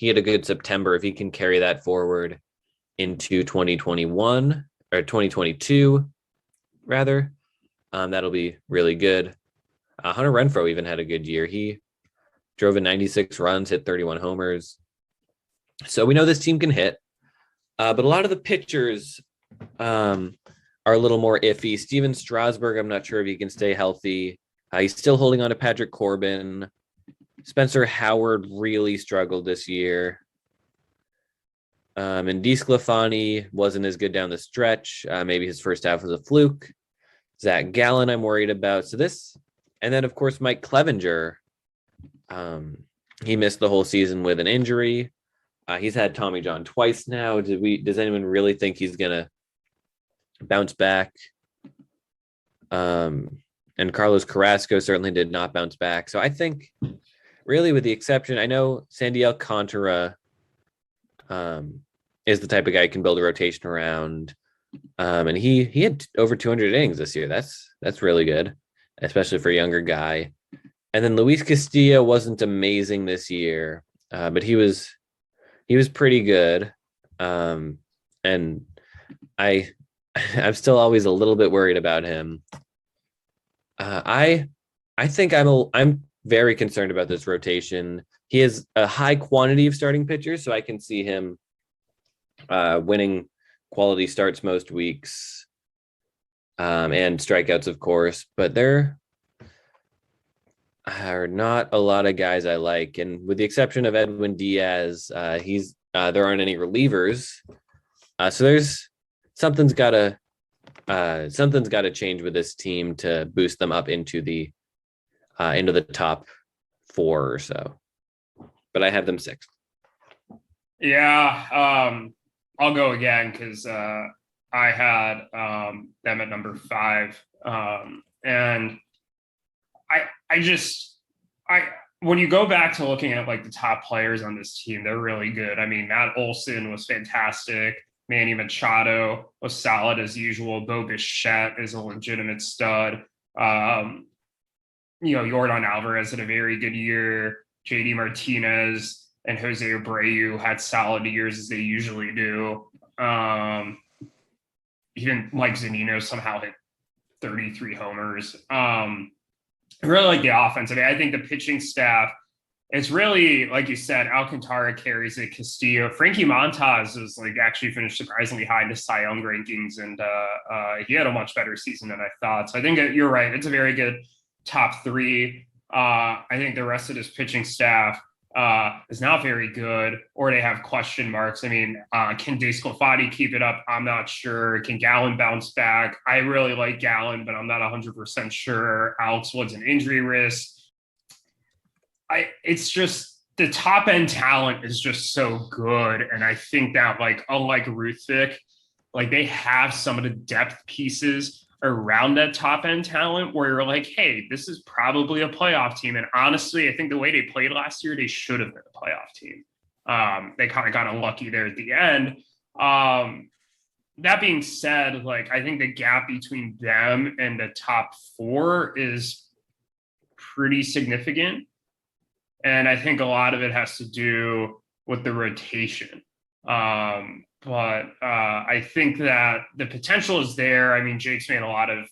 had a good September. If he can carry that forward into 2021 or 2022, rather, that'll be really good. Hunter Renfroe even had a good year. He drove in 96 runs, hit 31 homers. So we know this team can hit, but a lot of the pitchers are a little more iffy. Steven Strasburg, I'm not sure if he can stay healthy. He's still holding on to Patrick Corbin. Spencer Howard really struggled this year. And DeSclafani wasn't as good down the stretch. Maybe his first half was a fluke. Zach Gallen, I'm worried about. And then of course Mike Clevenger. He missed the whole season with an injury. He's had Tommy John twice now. Does anyone really think he's gonna bounce back? And Carlos Carrasco certainly did not bounce back. So I think, really, with the exception, I know Sandy Alcantara is the type of guy who can build a rotation around. And he had over 200 innings this year. That's really good, especially for a younger guy. And then Luis Castillo wasn't amazing this year, but he was pretty good. And I'm still always a little bit worried about him. I think I'm very concerned about this rotation. He has a high quantity of starting pitchers, so I can see him winning quality starts most weeks, and strikeouts, of course. But there are not a lot of guys I like, and with the exception of Edwin Diaz, there aren't any relievers. So there's something's gotta something's got to change with this team to boost them up into the top 4 or so. But I have them 6th. Yeah, I'll go again because I had them at number 5, and I when you go back to looking at like the top players on this team, they're really good. I mean, Matt Olson was fantastic. Manny Machado was solid as usual. Bo Bichette is a legitimate stud. Jordan Alvarez had a very good year. JD Martinez and Jose Abreu had solid years as they usually do. Even Mike Zunino somehow hit 33 homers. I really like the offense. I mean, I think the pitching staff, it's really, like you said, Alcantara carries it, Castillo. Frankie Montas was like actually finished surprisingly high in the Cy Young rankings, and he had a much better season than I thought. So I think you're right. It's a very good top 3. I think the rest of this pitching staff is not very good, or they have question marks. I mean, can DeSclafani keep it up? I'm not sure. Can Gallen bounce back? I really like Gallen, but I'm not 100% sure. Alex Wood's an injury risk. It's just the top end talent is just so good, and I think that like unlike Ruthvik, like they have some of the depth pieces around that top end talent where you're like, hey, this is probably a playoff team. And honestly, I think the way they played last year, they should have been a playoff team. They kind of got unlucky there at the end. That being said, like I think the gap between them and the top 4 is pretty significant. And I think a lot of it has to do with the rotation. But I think that the potential is there. I mean, Jake's made a lot of,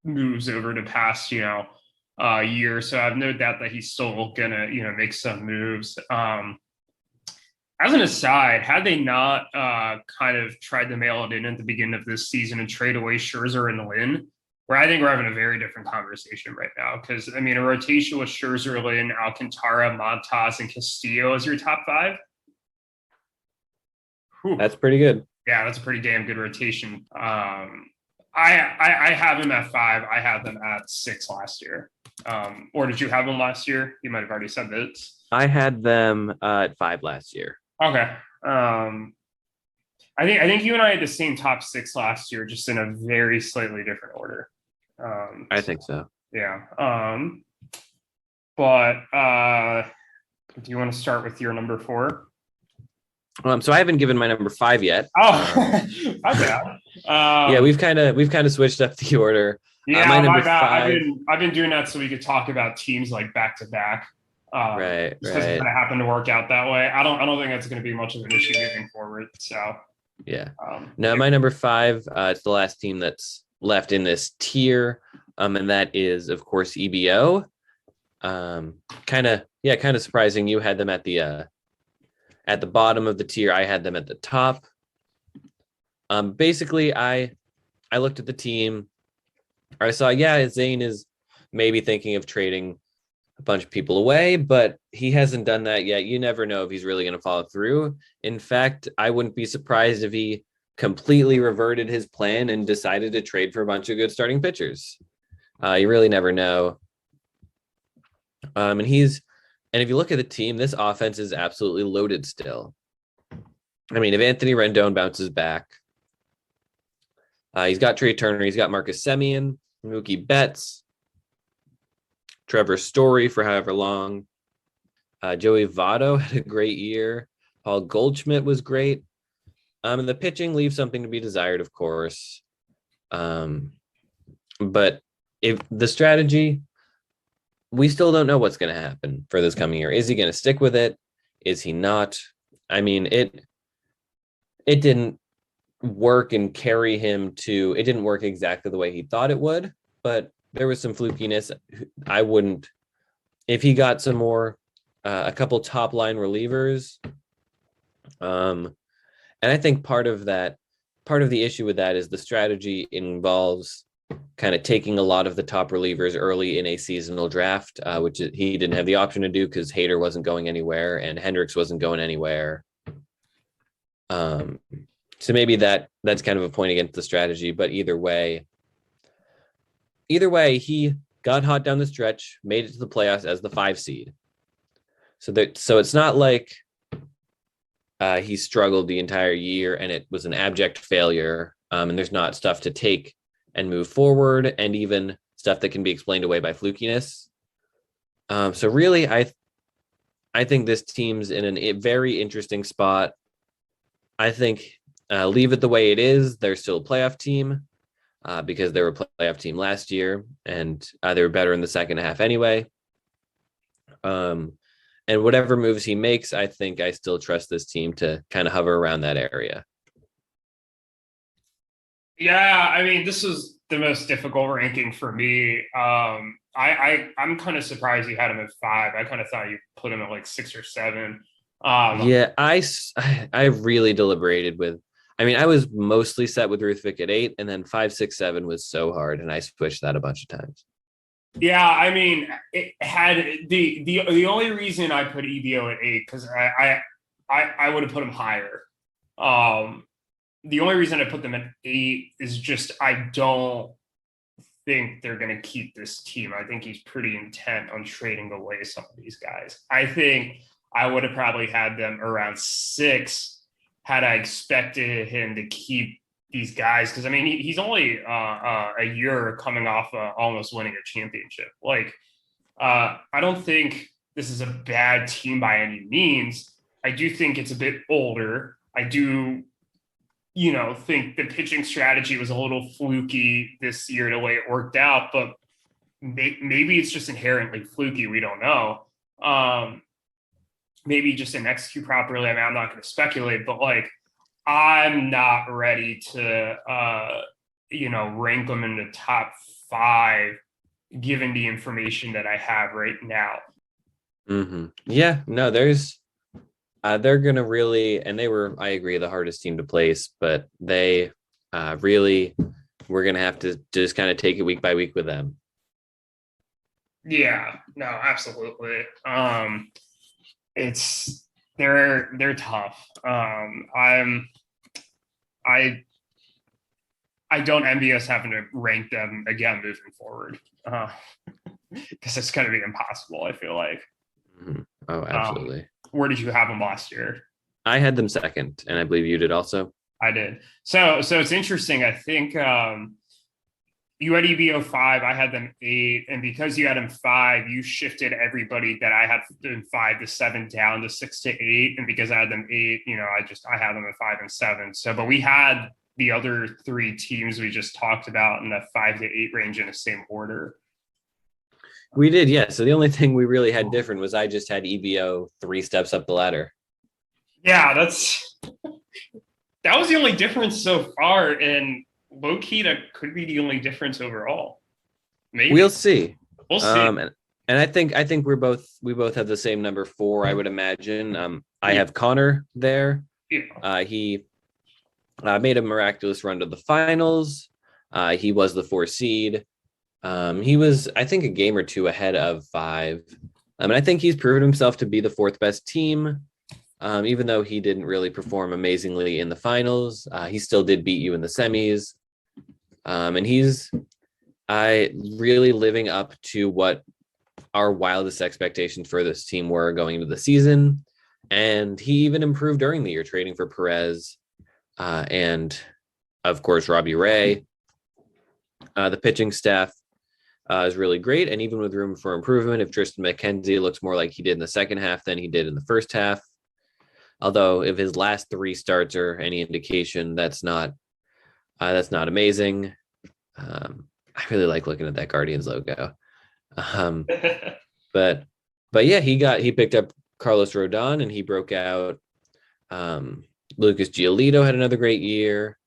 moves over the past, year. So I've no doubt that he's still gonna, make some moves. As an aside, had they not kind of tried to mail it in at the beginning of this season and trade away Scherzer and Lynn, where I think we're having a very different conversation right now. Because, I mean, a rotation with Scherzer, Lynn, Alcantara, Montas, and Castillo as your top 5. Whew. That's pretty good. Yeah, that's a pretty damn good rotation. I have him at 5. I had them at 6 last year. Or did you have them last year? You might have already said that. I had them at 5 last year. Okay. I think you and I had the same top 6 last year, just in a very slightly different order. I think so. Yeah. But do you want to start with your number 4? So I haven't given my number 5 yet. Oh, okay. Yeah, we've kind of switched up the order. Yeah, my bad. I've been doing that so we could talk about teams like back to back. Right. Because it happened to work out that way. I don't think that's going to be much of an issue moving forward. So yeah. My number 5. It's the last team that's left in this tier, and that is of course EBO. Kind of surprising. You had them at the bottom of the tier. I had them at the top. Basically, I looked at the team. I saw, Zane is maybe thinking of trading a bunch of people away, but he hasn't done that yet. You never know if he's really going to follow through. In fact, I wouldn't be surprised if he completely reverted his plan and decided to trade for a bunch of good starting pitchers. You really never know. And if you look at the team, this offense is absolutely loaded still. I mean, if Anthony Rendon bounces back, he's got Trey Turner, he's got Marcus Semien, Mookie Betts, Trevor Story for however long. Joey Votto had a great year. Paul Goldschmidt was great. And the pitching leaves something to be desired, of course. But if the strategy, we still don't know what's going to happen for this coming year. Is he going to stick with it? Is he not? I mean, it didn't work and carry him to, it didn't work exactly the way he thought it would, but there was some flukiness. I wouldn't, if he got some more, a couple top line relievers. And I think part of the issue with that is the strategy involves kind of taking a lot of the top relievers early in a seasonal draft, which he didn't have the option to do because Hader wasn't going anywhere and Hendricks wasn't going anywhere. So maybe that's kind of a point against the strategy, but either way, he got hot down the stretch, made it to the playoffs as the 5 seed. So it's not like he struggled the entire year and it was an abject failure. And there's not stuff to take and move forward, and even stuff that can be explained away by flukiness. So really, I think this team's in a very interesting spot. I think leave it the way it is. They're still a playoff team because they were a playoff team last year, and they were better in the second half anyway. And whatever moves he makes, I think I still trust this team to kind of hover around that area. Yeah, I mean, this was the most difficult ranking for me. I'm kind of surprised you had him at 5. I kind of thought you put him at like 6 or 7. Yeah, I really deliberated with. I mean, I was mostly set with Ruthvik at 8, and then 5, 6, 7 was so hard, and I switched that a bunch of times. Yeah, I mean, it had the only reason I put EBO at 8 because I would have put him higher. The only reason I put them at 8 is just I don't think they're going to keep this team. I think he's pretty intent on trading away some of these guys. I think I would have probably had them around 6 had I expected him to keep these guys. Because, I mean, he's only a year coming off almost winning a championship. Like, I don't think this is a bad team by any means. I do think it's a bit older. I do think the pitching strategy was a little fluky this year, the way it worked out, but maybe it's just inherently fluky. We don't know. Maybe just didn't execute properly. I mean, I'm not going to speculate, but like, I'm not ready to, rank them in the top 5, given the information that I have right now. Mm-hmm. Yeah, no, they're going to really, and they were, I agree, the hardest team to place, but they really, we're going to have to just kind of take it week by week with them. Yeah, no, absolutely. They're tough. I don't envy us having to rank them again moving forward because it's going to be impossible. I feel like. Mm-hmm. Oh, absolutely. Where did you have them last year? I had them 2nd, and I believe you did also. I did. So it's interesting. I think you had EBO 5, I had them 8, and because you had them 5, you shifted everybody that I had in 5 to 7 down to 6 to 8, and because I had them 8, I had them at 5 and 7. So, but we had the other 3 teams we just talked about in the 5 to 8 range in the same order. We did, yeah. So the only thing we really had different was I just had EBO 3 steps up the ladder. Yeah, that was the only difference so far, and low key that could be the only difference overall. Maybe we'll see. We'll see. And I think we both have the same number 4. I would imagine. I have Connor there. Yeah. He made a miraculous run to the finals. He was the 4 seed. He was, I think, a game or 2 ahead of 5. And I think he's proven himself to be the 4th best team. Even though he didn't really perform amazingly in the finals, he still did beat you in the semis. And he's really living up to what our wildest expectations for this team were going into the season. And he even improved during the year, trading for Perez and, of course, Robbie Ray. The pitching staff is really great, and even with room for improvement, if Tristan McKenzie looks more like he did in the second half than he did in the first half, although if his last 3 starts are any indication, that's not amazing. I really like looking at that Guardians logo. But yeah, he picked up Carlos Rodon and he broke out. Lucas Giolito had another great year.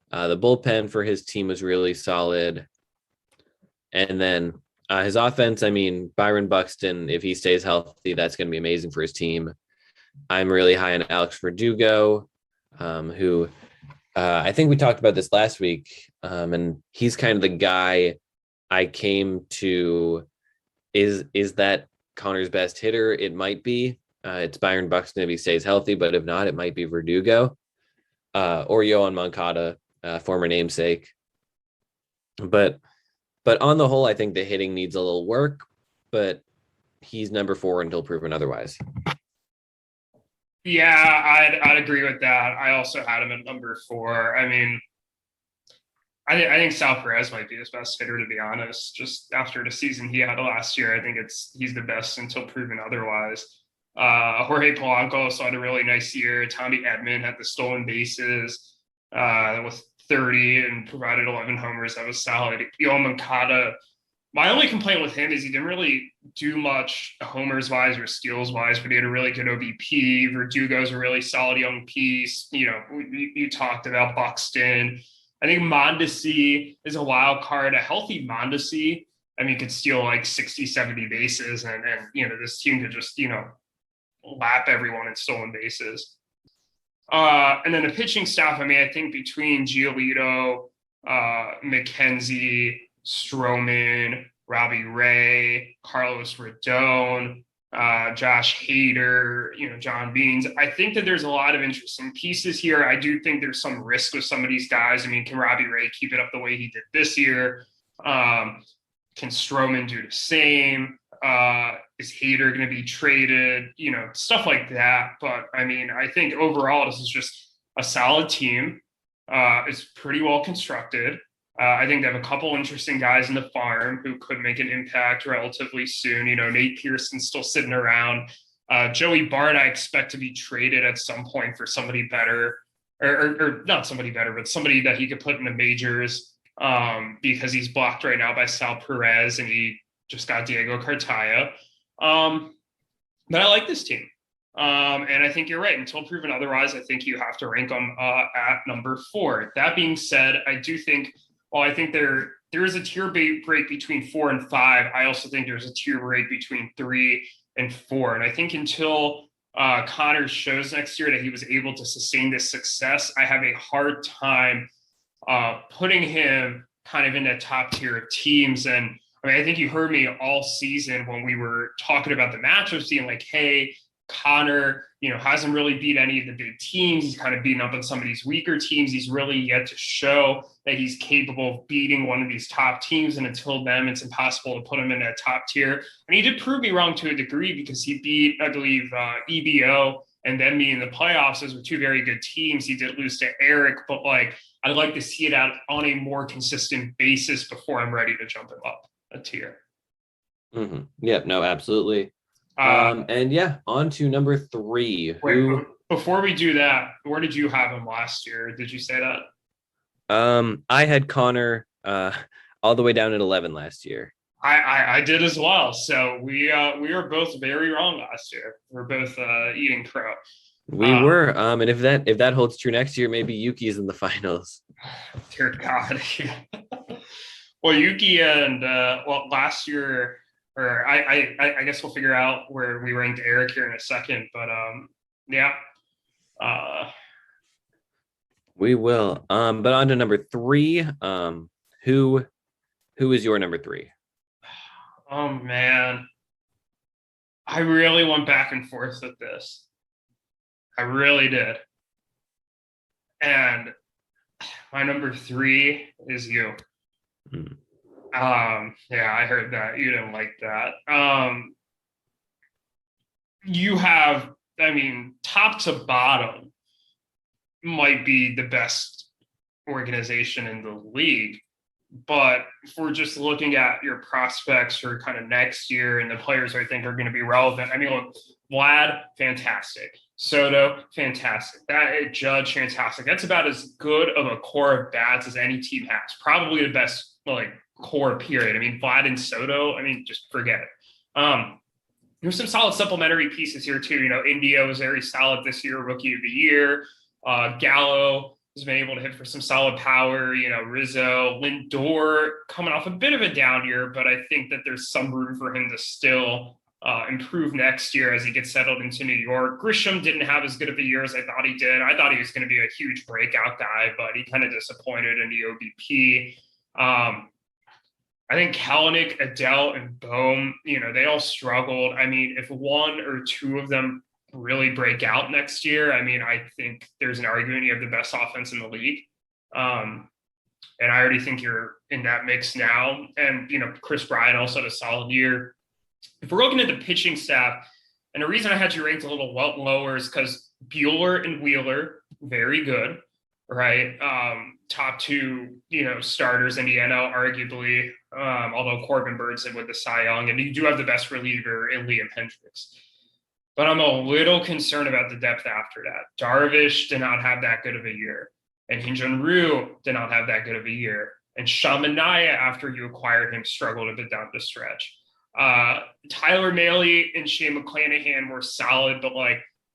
The bullpen for his team was really solid. And then his offense, I mean, Byron Buxton, if he stays healthy, that's going to be amazing for his team. I'm really high on Alex Verdugo, who I think we talked about this last week. And he's kind of the guy I came to. Is that Connor's best hitter? It might be. It's Byron Buxton if he stays healthy, but if not, it might be Verdugo. or Yohan Moncada, former namesake. But on the whole, I think the hitting needs a little work, but he's number 4 until proven otherwise. Yeah, I'd agree with that. I also had him at number 4. I mean, I think Sal Perez might be his best hitter, to be honest. Just after the season he had last year, I think he's the best until proven otherwise. Jorge Polanco also had a really nice year. Tommy Edman had the stolen bases with 30 and provided 11 homers. That was solid. Yohan Moncada, my only complaint with him is he didn't really do much homers wise or steals wise, but he had a really good OBP. Verdugo's a really solid young piece. You know, you talked about Buxton. I think Mondesi is a wild card. A healthy Mondesi, I mean, could steal like 60, 70 bases, and you know, this team could just, you know, lap everyone in stolen bases. And then the pitching staff, I mean, I think between Giolito, McKenzie, Stroman, Robbie Ray, Carlos Rodon, Josh Hader, you know, John Beans. I think that there's a lot of interesting pieces here. I do think there's some risk with some of these guys. I mean, can Robbie Ray keep it up the way he did this year? Can Stroman do the same? Is Hader going to be traded? You know, stuff like that. But I mean, I think overall, this is just a solid team. It's pretty well constructed. I think they have a couple interesting guys in the farm who could make an impact relatively soon. You know, Nate Pearson's still sitting around. Joey Bart, I expect to be traded at some point for somebody better, or not somebody better, but somebody that he could put in the majors, because he's blocked right now by Sal Perez and he just got Diego Cartaya. But I like this team. And I think you're right. Until proven otherwise, I think you have to rank them at number 4. That being said, I do think, well, I think there is a tier break between 4 and 5. I also think there's a tier break between 3 and 4. And I think until Connor shows next year that he was able to sustain this success, I have a hard time putting him kind of in that top tier of teams. And I mean, I think you heard me all season when we were talking about the matchups, being like, hey, Connor, you know, hasn't really beat any of the big teams. He's kind of beaten up on some of these weaker teams. He's really yet to show that he's capable of beating one of these top teams. And until then, it's impossible to put him in that top tier. And he did prove me wrong to a degree, because he beat, I believe, EBO and then me in the playoffs. Those were 2 very good teams. He did lose to Eric, but like, I'd like to see it out on a more consistent basis before I'm ready to jump him up a tier. Mm-hmm. Yep. No, absolutely. And yeah, on to number 3. Wait, before we do that, where did you have him last year? Did you say that? I had Connor all the way down at 11 last year. I did as well. So we were both very wrong last year. We're both eating crow. We were. And if that holds true next year, maybe Yuki's in the finals. Dear God. Well, Yuki and last year. Or I guess we'll figure out where we ranked Eric here in a second, but yeah. We will. But on to number 3. Who is your number 3? Oh man, I really went back and forth with this. I really did. And my number 3 is you. Yeah, I heard that. You didn't like that. You have, I mean, top to bottom might be the best organization in the league. But if we're just looking at your prospects for kind of next year and the players I think are going to be relevant, I mean, look, Vlad, fantastic. Soto, fantastic. That Judge, fantastic. That's about as good of a core of bats as any team has. Probably the best, like, core period. I mean, Vlad and Soto, I mean, just forget it. There's some solid supplementary pieces here too. You know, India was very solid this year, rookie of the year. Gallo has been able to hit for some solid power. You know, Rizzo, Lindor coming off a bit of a down year, but I think that there's some room for him to still improve next year as he gets settled into New York. Grisham didn't have as good of a year as I thought he did. I thought he was going to be a huge breakout guy, but he kind of disappointed in the OBP. I think Kalanick, Adele, and Bohm, you know, they all struggled. I mean, if one or two of them really break out next year, I mean, I think there's an argument you have the best offense in the league. And I already think you're in that mix now. And, Chris Bryant also had a solid year. If we're looking at the pitching staff, and the reason I had you ranked a little lower is because Bueller and Wheeler, very good, right? Top two, starters in the NL, arguably, although Corbin Bird's in with the Cy Young, and you do have the best reliever in Liam Hendricks. But I'm a little concerned about the depth after that. Darvish did not have that good of a year. And Hyun-Jin Ryu did not have that good of a year. And Shamanaya, after you acquired him, struggled a bit down the stretch. Tyler Mahle and Shane McClanahan were solid, but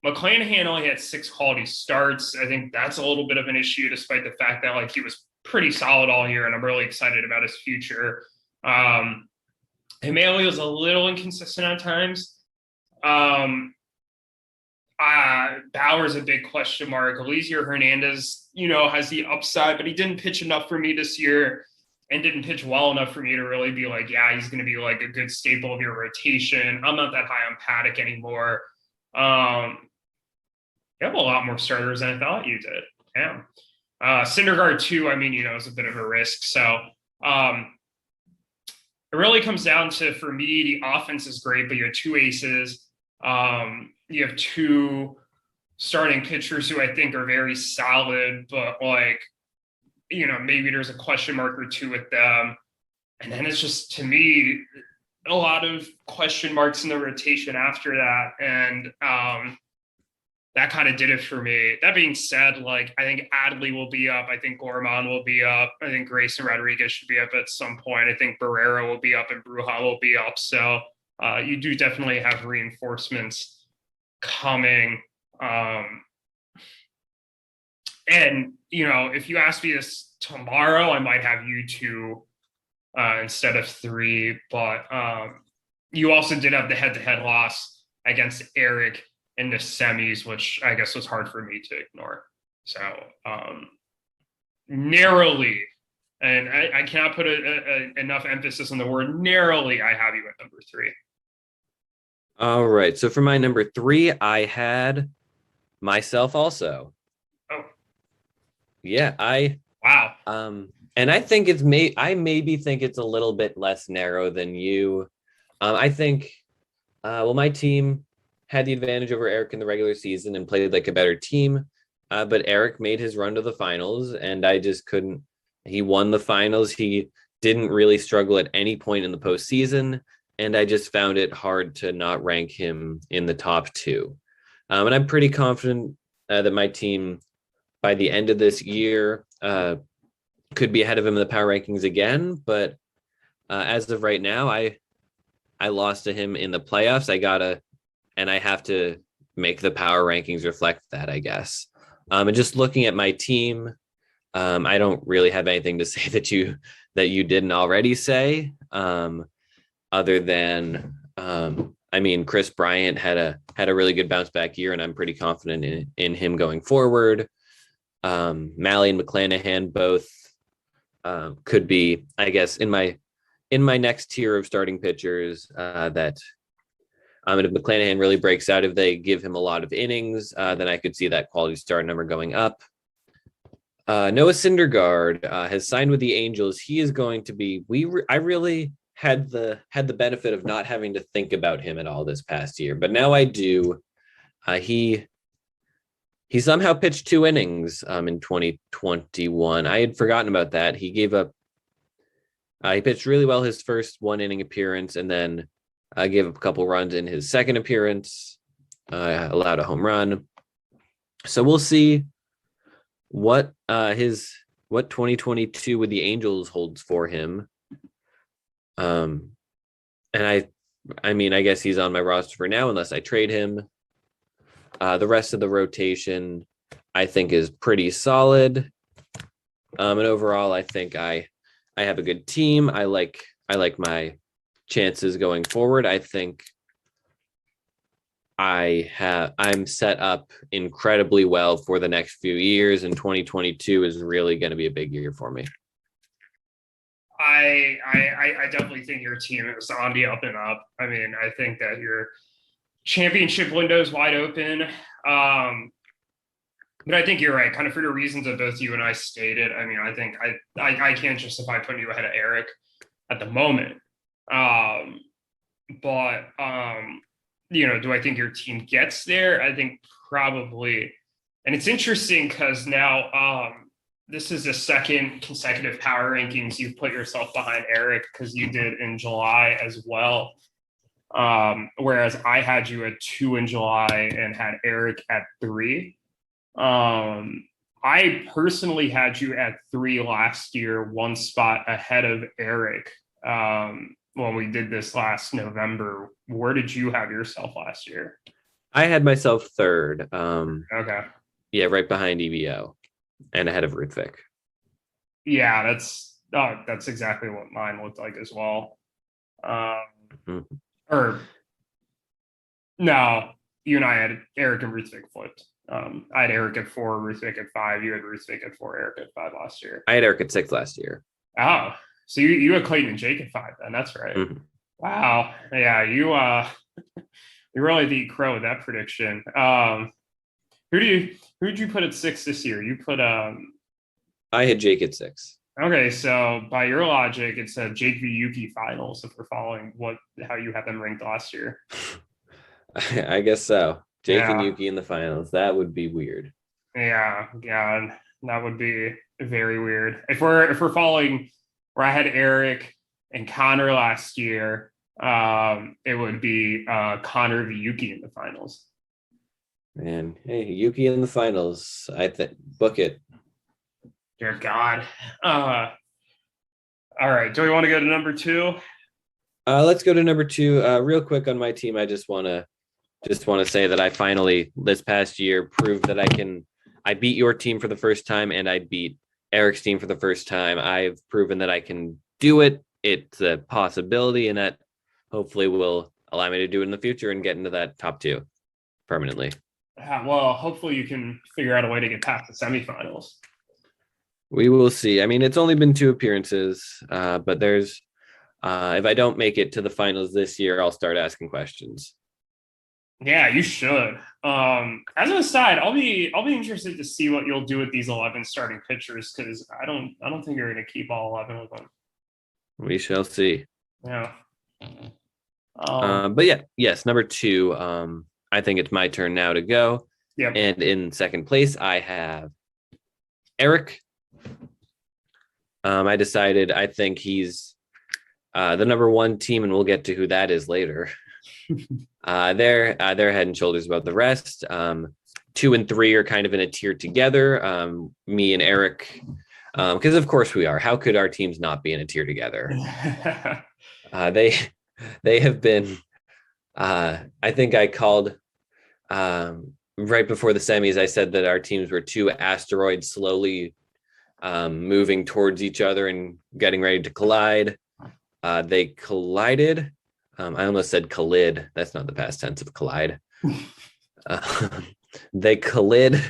McClanahan only had 6 quality starts. I think that's a little bit of an issue, despite the fact that he was pretty solid all year, and I'm really excited about his future. And Mahle was a little inconsistent at times. Bauer's a big question mark. Eliezer Hernandez, has the upside, but he didn't pitch enough for me this year and didn't pitch well enough for me to really be he's going to be a good staple of your rotation. I'm not that high on Paddock anymore. You have a lot more starters than I thought you did. Damn. Syndergaard too, is a bit of a risk. So it really comes down to, for me, the offense is great, but you have 2 aces. You have 2 starting pitchers who I think are very solid, but maybe there's a question mark or 2 with them. And then it's just, to me, a lot of question marks in the rotation after that. And that kind of did it for me. That being said, I think Adley will be up. I think Gorman will be up. I think Grayson Rodriguez should be up at some point. I think Barrera will be up and Bruja will be up. So you do definitely have reinforcements coming. And, if you ask me this tomorrow, I might have you 2 instead of 3. But you also did have the head-to-head loss against Eric in the semis, which I guess was hard for me to ignore. So narrowly, and I cannot put enough emphasis on the word narrowly, I have you at number 3. All right. So for my number 3, I had myself also. Oh. Yeah, wow. And I think I maybe think it's a little bit less narrow than you. I think my team had the advantage over Eric in the regular season and played like a better team. But Eric made his run to the finals, and I just couldn't. He won the finals. He didn't really struggle at any point in the postseason, and I just found it hard to not rank him in the top 2. And I'm pretty confident that my team, by the end of this year, could be ahead of him in the power rankings again. But as of right now, I lost to him in the playoffs. And I have to make the power rankings reflect that, I guess. And just looking at my team, I don't really have anything to say that you didn't already say, other than Chris Bryant had a really good bounce back year, and I'm pretty confident in him going forward. Mahle and McClanahan both could be, I guess, in my next tier of starting pitchers that. And if McClanahan really breaks out, if they give him a lot of innings, then I could see that quality start number going up. Noah Syndergaard has signed with the Angels. He is going to be. I really had the benefit of not having to think about him at all this past year, but now I do. He somehow pitched 2 innings in 2021. I had forgotten about that. He gave up. He pitched really well his first 1 inning appearance, and then gave up a couple runs in his second appearance. Allowed a home run. So we'll see what 2022 with the Angels holds for him. And I guess he's on my roster for now unless I trade him. The rest of the rotation I think is pretty solid. And overall, I think I have a good team. I like my chances going forward. I think I'm set up incredibly well for the next few years, and 2022 is really going to be a big year for me. I definitely think your team is on the up and up. I think that championship window's wide open. But I think you're right, kind of for the reasons that both you and I stated. I mean, I think I can't justify putting you ahead of Eric at the moment. But do I think your team gets there? I think probably. And it's interesting because now this is the second consecutive power rankings you've put yourself behind Eric, because you did in July as well. Whereas I had you at 2 in July and had Eric at 3. I personally had you at 3 last year, 1 spot ahead of Eric. When we did this last November, where did you have yourself last year? I had myself 3rd. Okay. Yeah, right behind EVO and ahead of Rutvik. Yeah, that's exactly what mine looked like as well. Or no, you and I had Eric and Rutvik flipped. I had Eric at 4, Rutvik at 5. You had Rutvik at 4, Eric at 5 last year. I had Eric at 6 last year. Oh, so you had Clayton and Jake at 5 then. That's right. Mm-hmm. Wow. Yeah, you really beat Crow with that prediction. Who did you put at 6 this year? You put I had Jake at 6. Okay, so by your logic, it's a Jake v Yuki finals if we're following how you had them ranked last year. I guess so. Jake and Yuki in the finals. That would be weird. Yeah, that would be very weird. If we're following where I had Eric and Connor last year, it would be Connor v Yuki in the finals. Man, hey, Yuki in the finals. I think book it. Dear God. All right. Do we want to go to number 2? Let's go to number 2. Real quick on my team, I just want to say that I finally this past year proved that I beat your team for the first time and I beat Eric's team for the first time. I've proven that I can do it. It's a possibility, and that hopefully will allow me to do it in the future and get into that top 2 permanently. Well, hopefully you can figure out a way to get past the semifinals. We will see. I mean, it's only been 2 appearances, but there's if I don't make it to the finals this year, I'll start asking questions. Yeah, you should. As an aside, I'll be interested to see what you'll do with these 11 starting pitchers, because I don't think you're going to keep all 11 of them. We shall see. Yeah. But yeah, yes, number 2. I think it's my turn now to go. Yep. And in second place, I have Eric. I decided I think he's the number 1 team, and we'll get to who that is later. They're head and shoulders above the rest. 2 and 3 are kind of in a tier together. Me and Eric, because of course we are. How could our teams not be in a tier together? They have been. I think I called right before the semis. I said that our teams were 2 asteroids slowly moving towards each other and getting ready to collide. They collided. I almost said collid. That's not the past tense of collide. They collid,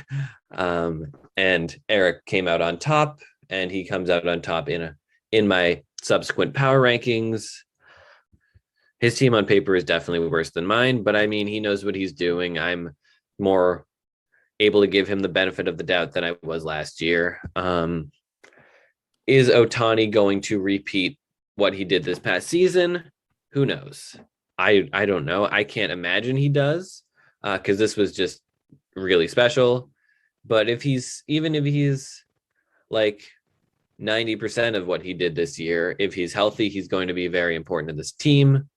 and Eric came out on top, and he comes out on top in my subsequent power rankings. His team on paper is definitely worse than mine, but I mean, he knows what he's doing. I'm more able to give him the benefit of the doubt than I was last year. Is Ohtani going to repeat what he did this past season? Who knows? I don't know. I can't imagine he does, because this was just really special. But if he's like 90% of what he did this year, if he's healthy, he's going to be very important to this team.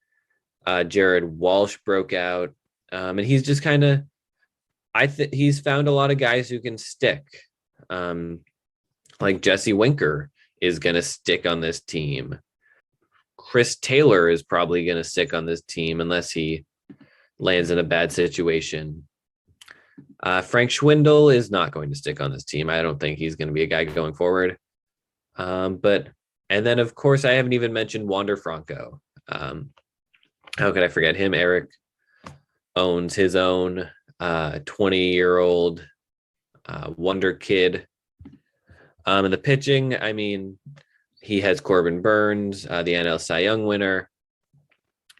Jared Walsh broke out, and he's just kind of, he's found a lot of guys who can stick. Like Jesse Winker is going to stick on this team. Chris Taylor is probably going to stick on this team unless he lands in a bad situation. Frank Schwindel is not going to stick on this team. I don't think he's going to be a guy going forward. And then, of course, I haven't even mentioned Wander Franco. How could I forget him? Eric owns his own 20-year-old wonder kid. And the pitching, I mean, he has Corbin Burns, the NL Cy Young winner.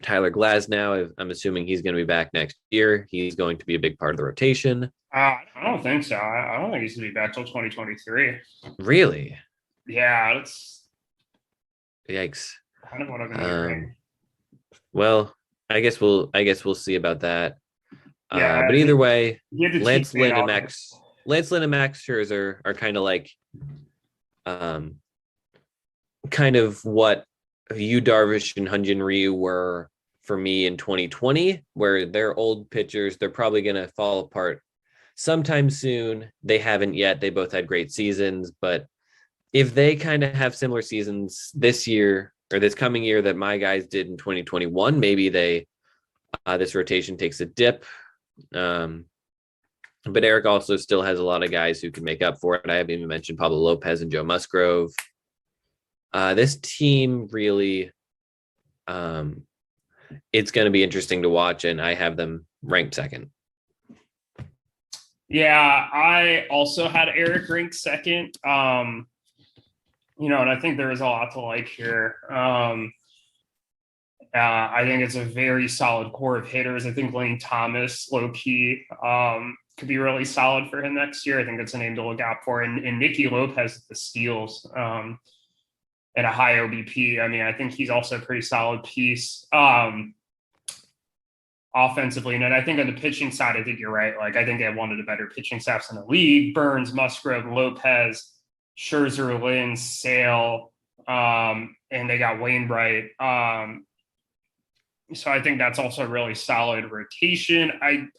Tyler Glasnow, I'm assuming he's going to be back next year. He's going to be a big part of the rotation. I don't think so. I don't think he's gonna be back till 2023. Really? Yeah, that's Yikes. kind of what I've been Um, hearing. well, I guess we'll see about that. Yeah, But either way, he had the cheat Lance day in Lynn and August. Max Lance Lynn and Max Scherzer are kind of like um kind of what Yu Darvish and Hyunjin Ryu were for me in 2020, where they're old pitchers. They're probably gonna fall apart sometime soon. They haven't yet. They both had great seasons, but if they kind of have similar seasons this year or this coming year that my guys did in 2021, maybe they this rotation takes a dip. Um, but Eric also still has a lot of guys who can make up for it. I haven't even mentioned Pablo Lopez and Joe Musgrove. This team really, um, it's going to be interesting to watch, and I have them ranked second. Yeah, I also had Eric ranked second. And I think there is a lot to like here. I think it's a very solid core of hitters. I think Lane Thomas, low key, could be really solid for him next year. I think that's a name to look out for. And Nicky Lopez at the steals at a high OBP. I mean, I think he's also a pretty solid piece offensively. And then I think on the pitching side, I think you're right. Like, I think they have one of the better pitching staffs in the league. Burns, Musgrove, Lopez, Scherzer, Lynn, Sale, and they got Wainwright. So I think that's also a really solid rotation. I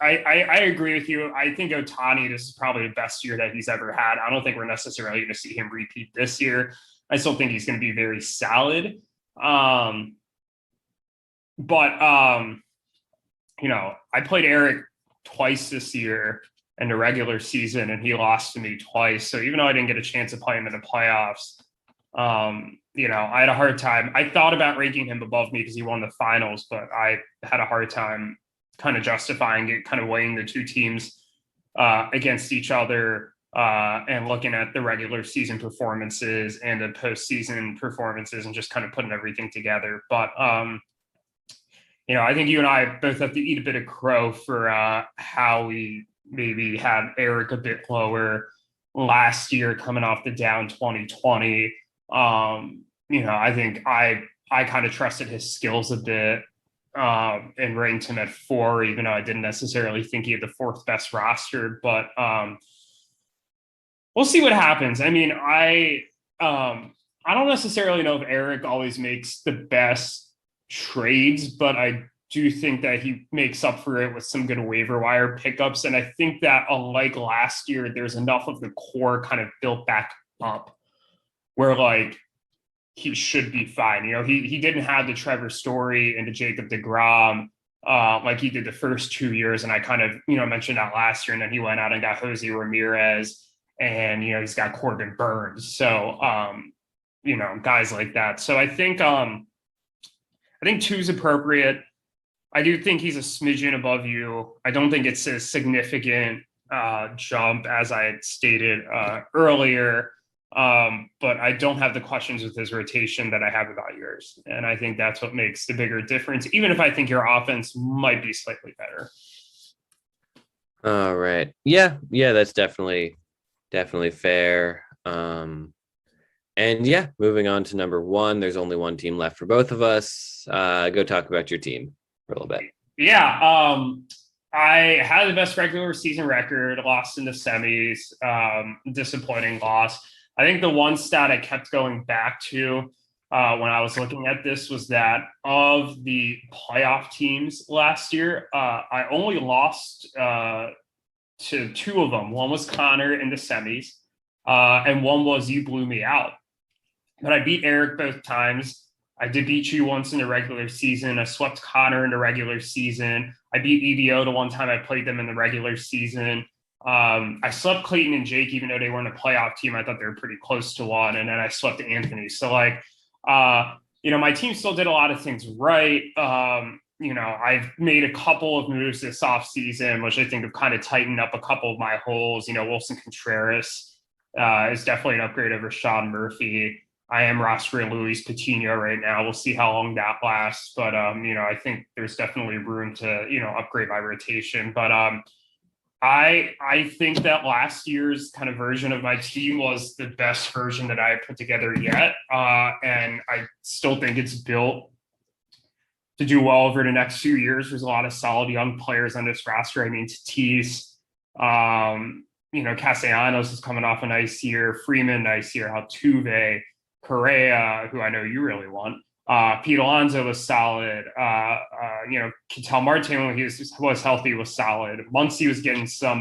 agree with you. I think Ohtani, this is probably the best year that he's ever had. I don't think we're necessarily going to see him repeat this year. I still think he's going to be very solid. I played Eric twice this year in the regular season, and he lost to me twice. So even though I didn't get a chance to play him in the playoffs, I had a hard time. I thought about ranking him above me because he won the finals, but I had a hard time kind of justifying it, kind of weighing the two teams against each other and looking at the regular season performances and the postseason performances and just kind of putting everything together. But, I think you and I both have to eat a bit of crow for how we maybe had Eric a bit lower last year coming off the down 2020. I think I kind of trusted his skills a bit and ranked him at 4, even though I didn't necessarily think he had the 4th best roster. But we'll see what happens. I mean, I don't necessarily know if Eric always makes the best trades, but I do think that he makes up for it with some good waiver wire pickups. And I think that unlike last year, there's enough of the core kind of built back up where like he should be fine. He didn't have the Trevor Story and the Jacob deGrom like he did the first 2 years. And I kind of, mentioned that last year. And then he went out and got Jose Ramirez and, he's got Corbin Burns. So, guys like that. So I think 2 is appropriate. I do think he's a smidgen above you. I don't think it's a significant jump as I had stated earlier. But I don't have the questions with his rotation that I have about yours. And I think that's what makes the bigger difference, even if I think your offense might be slightly better. All right. Yeah, that's definitely fair. And yeah, moving on to number 1, there's only one team left for both of us. Go talk about your team for a little bit. Yeah. I had the best regular season record, lost in the semis, disappointing loss. I think the one stat I kept going back to when I was looking at this was that of the playoff teams last year, I only lost to 2 of them. One was Connor in the semis, and one was you blew me out. But I beat Eric both times. I did beat you once in the regular season. I swept Connor in the regular season. I beat EBO the one time I played them in the regular season. I swept Clayton and Jake, even though they weren't a playoff team. I thought they were pretty close to one. And then I swept Anthony. So my team still did a lot of things right. I've made a couple of moves this offseason, which I think have kind of tightened up a couple of my holes. Wilson Contreras is definitely an upgrade over Sean Murphy. I am rostering Luis Coutinho right now. We'll see how long that lasts. But I think there's definitely room to, upgrade my rotation. But I think that last year's kind of version of my team was the best version that I had put together yet. And I still think it's built to do well over the next few years. There's a lot of solid young players on this roster. I mean, Tatis, Castellanos is coming off a nice year. Freeman, nice year. Altuve, Correa, who I know you really want. Pete Alonso was solid. Ketel Marte, when he was healthy, was solid. Muncy was getting some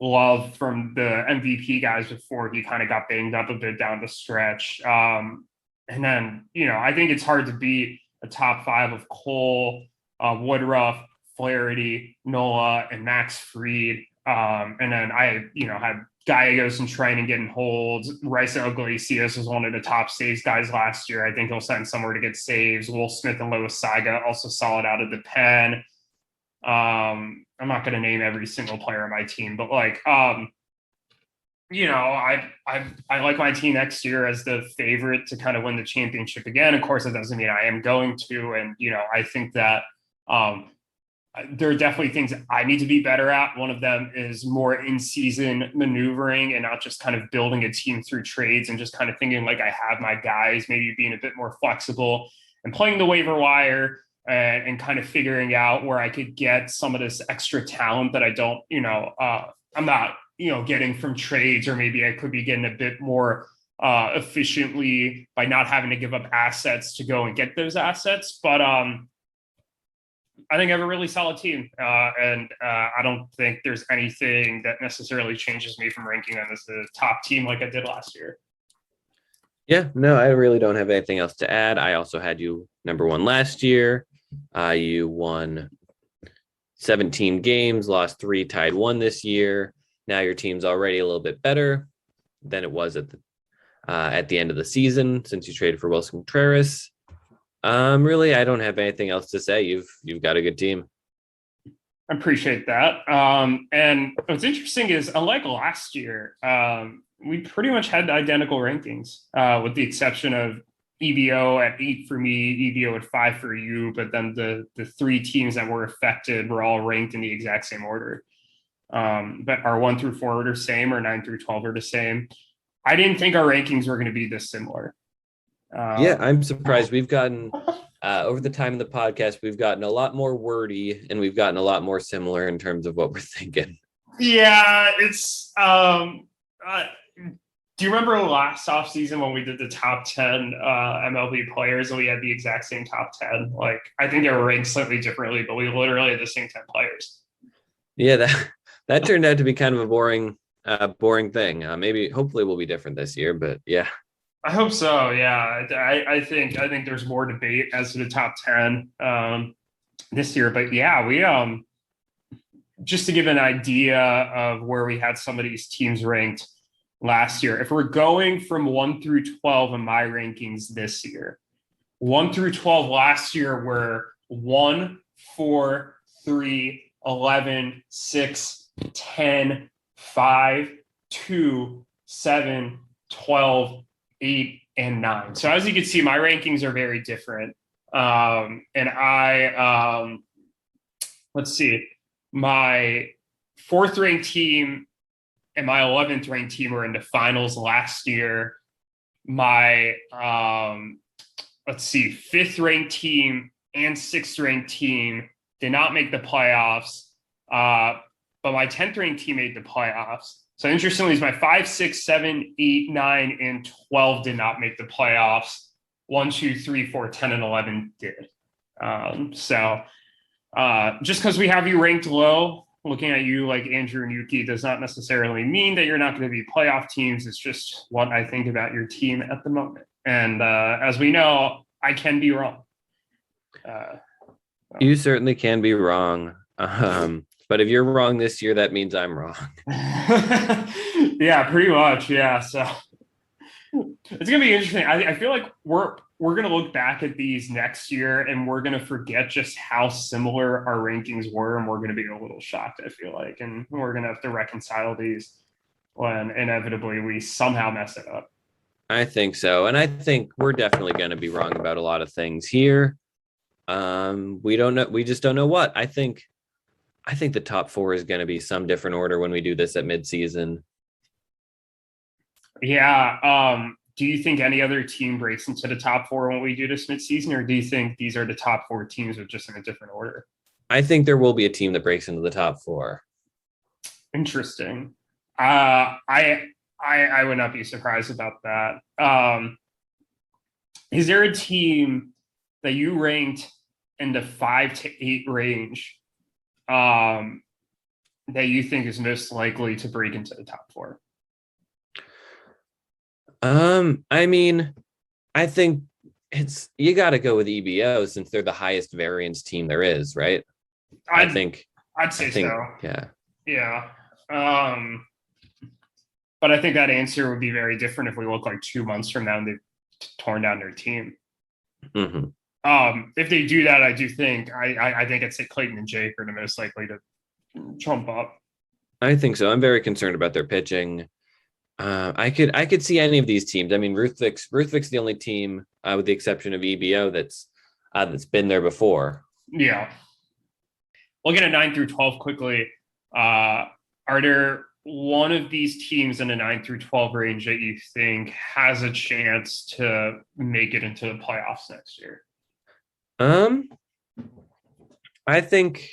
love from the MVP guys before he kind of got banged up a bit down the stretch. And then, I think it's hard to beat a top five of Cole, Woodruff, Flaherty, Nola, and Max Fried. And then I, had Gallegos and Trenton getting holds. Rice Iglesias was one of the top saves guys last year. I think he'll send somewhere to get saves. Will Smith and Lois Saiga also solid out of the pen. I'm not going to name every single player on my team, but I like my team next year as the favorite to kind of win the championship again. Of course, that doesn't mean I am going to. And, I think that there are definitely things I need to be better at. One of them is more in-season maneuvering and not just kind of building a team through trades and just kind of thinking like I have my guys, maybe being a bit more flexible and playing the waiver wire and kind of figuring out where I could get some of this extra talent that I don't, I'm not, getting from trades, or maybe I could be getting a bit more efficiently by not having to give up assets to go and get those assets. But I think I have a really solid team, and I don't think there's anything that necessarily changes me from ranking them as the top team like I did last year. Yeah, no, I really don't have anything else to add. I also had you number one last year. You won 17 games, lost 3, tied 1 this year. Now your team's already a little bit better than it was at the end of the season since you traded for Wilson Contreras. Really, I don't have anything else to say. You've got a good team. I appreciate that. And what's interesting is, unlike last year, we pretty much had identical rankings, with the exception of EBO at 8 for me, EBO at 5 for you. But then the 3 teams that were affected were all ranked in the exact same order. But our 1 through 4 are the same, or 9 through 12 are the same. I didn't think our rankings were going to be this similar. Yeah, I'm surprised. We've gotten over the time of the podcast, we've gotten a lot more wordy and we've gotten a lot more similar in terms of what we're thinking. Yeah, it's do you remember last offseason when we did the top 10 MLB players and we had the exact same top 10? Like, I think they were ranked slightly differently, but we literally had the same 10 players. Yeah, that turned out to be kind of a boring thing. Maybe hopefully we'll be different this year, but yeah. I hope so. Yeah, I think there's more debate as to the top 10 this year, but yeah, we just to give an idea of where we had some of these teams ranked last year. If we're going from 1 through 12 in my rankings this year, 1 through 12 last year were 1, 4, 3, 11, 6, 10, 5, 2, 7, 12. 8 and 9. So as you can see, my rankings are very different. And I, let's see, my 4th ranked team and my 11th ranked team were in the finals last year. My, 5th ranked team and 6th ranked team did not make the playoffs. But my 10th ranked team made the playoffs. So interestingly, my 5, 6, 7, 8, 9, and 12 did not make the playoffs. 1, 2, 3, 4, 10, and 11 did. Just because we have you ranked low, looking at you like Andrew and Yuki does not necessarily mean that you're not going to be playoff teams. It's just what I think about your team at the moment. And as we know, I can be wrong. You certainly can be wrong. But if you're wrong this year, that means I'm wrong. Yeah, pretty much. Yeah. So it's going to be interesting. I feel like we're going to look back at these next year and we're going to forget just how similar our rankings were. And we're going to be a little shocked, I feel like. And we're going to have to reconcile these when inevitably we somehow mess it up. I think so. And I think we're definitely going to be wrong about a lot of things here. We don't know. We just don't know what. I think the top four is going to be some different order when we do this at midseason. Yeah. Do you think any other team breaks into the top four when we do this midseason, or do you think these are the top four teams with just in a different order? I think there will be a team that breaks into the top four. Interesting. I would not be surprised about that. Is there a team that you ranked in the 5 to 8 range that you think is most likely to break into the top four? I mean, I think it's you got to go with EBO since they're the highest variance team there is, right? I I'd think, I'd say so. Yeah. Yeah. But I think that answer would be very different if we look like 2 months from now and they've torn down their team. Mm-hmm. If they do that, I do think I think I'd say Clayton and Jake are the most likely to jump up. I think so. I'm very concerned about their pitching. I could see any of these teams. I mean, Ruthvik's the only team, with the exception of EBO, that's been there before. Yeah. Looking at 9 through 12 quickly, are there one of these teams in the 9 through 12 range that you think has a chance to make it into the playoffs next year? I think.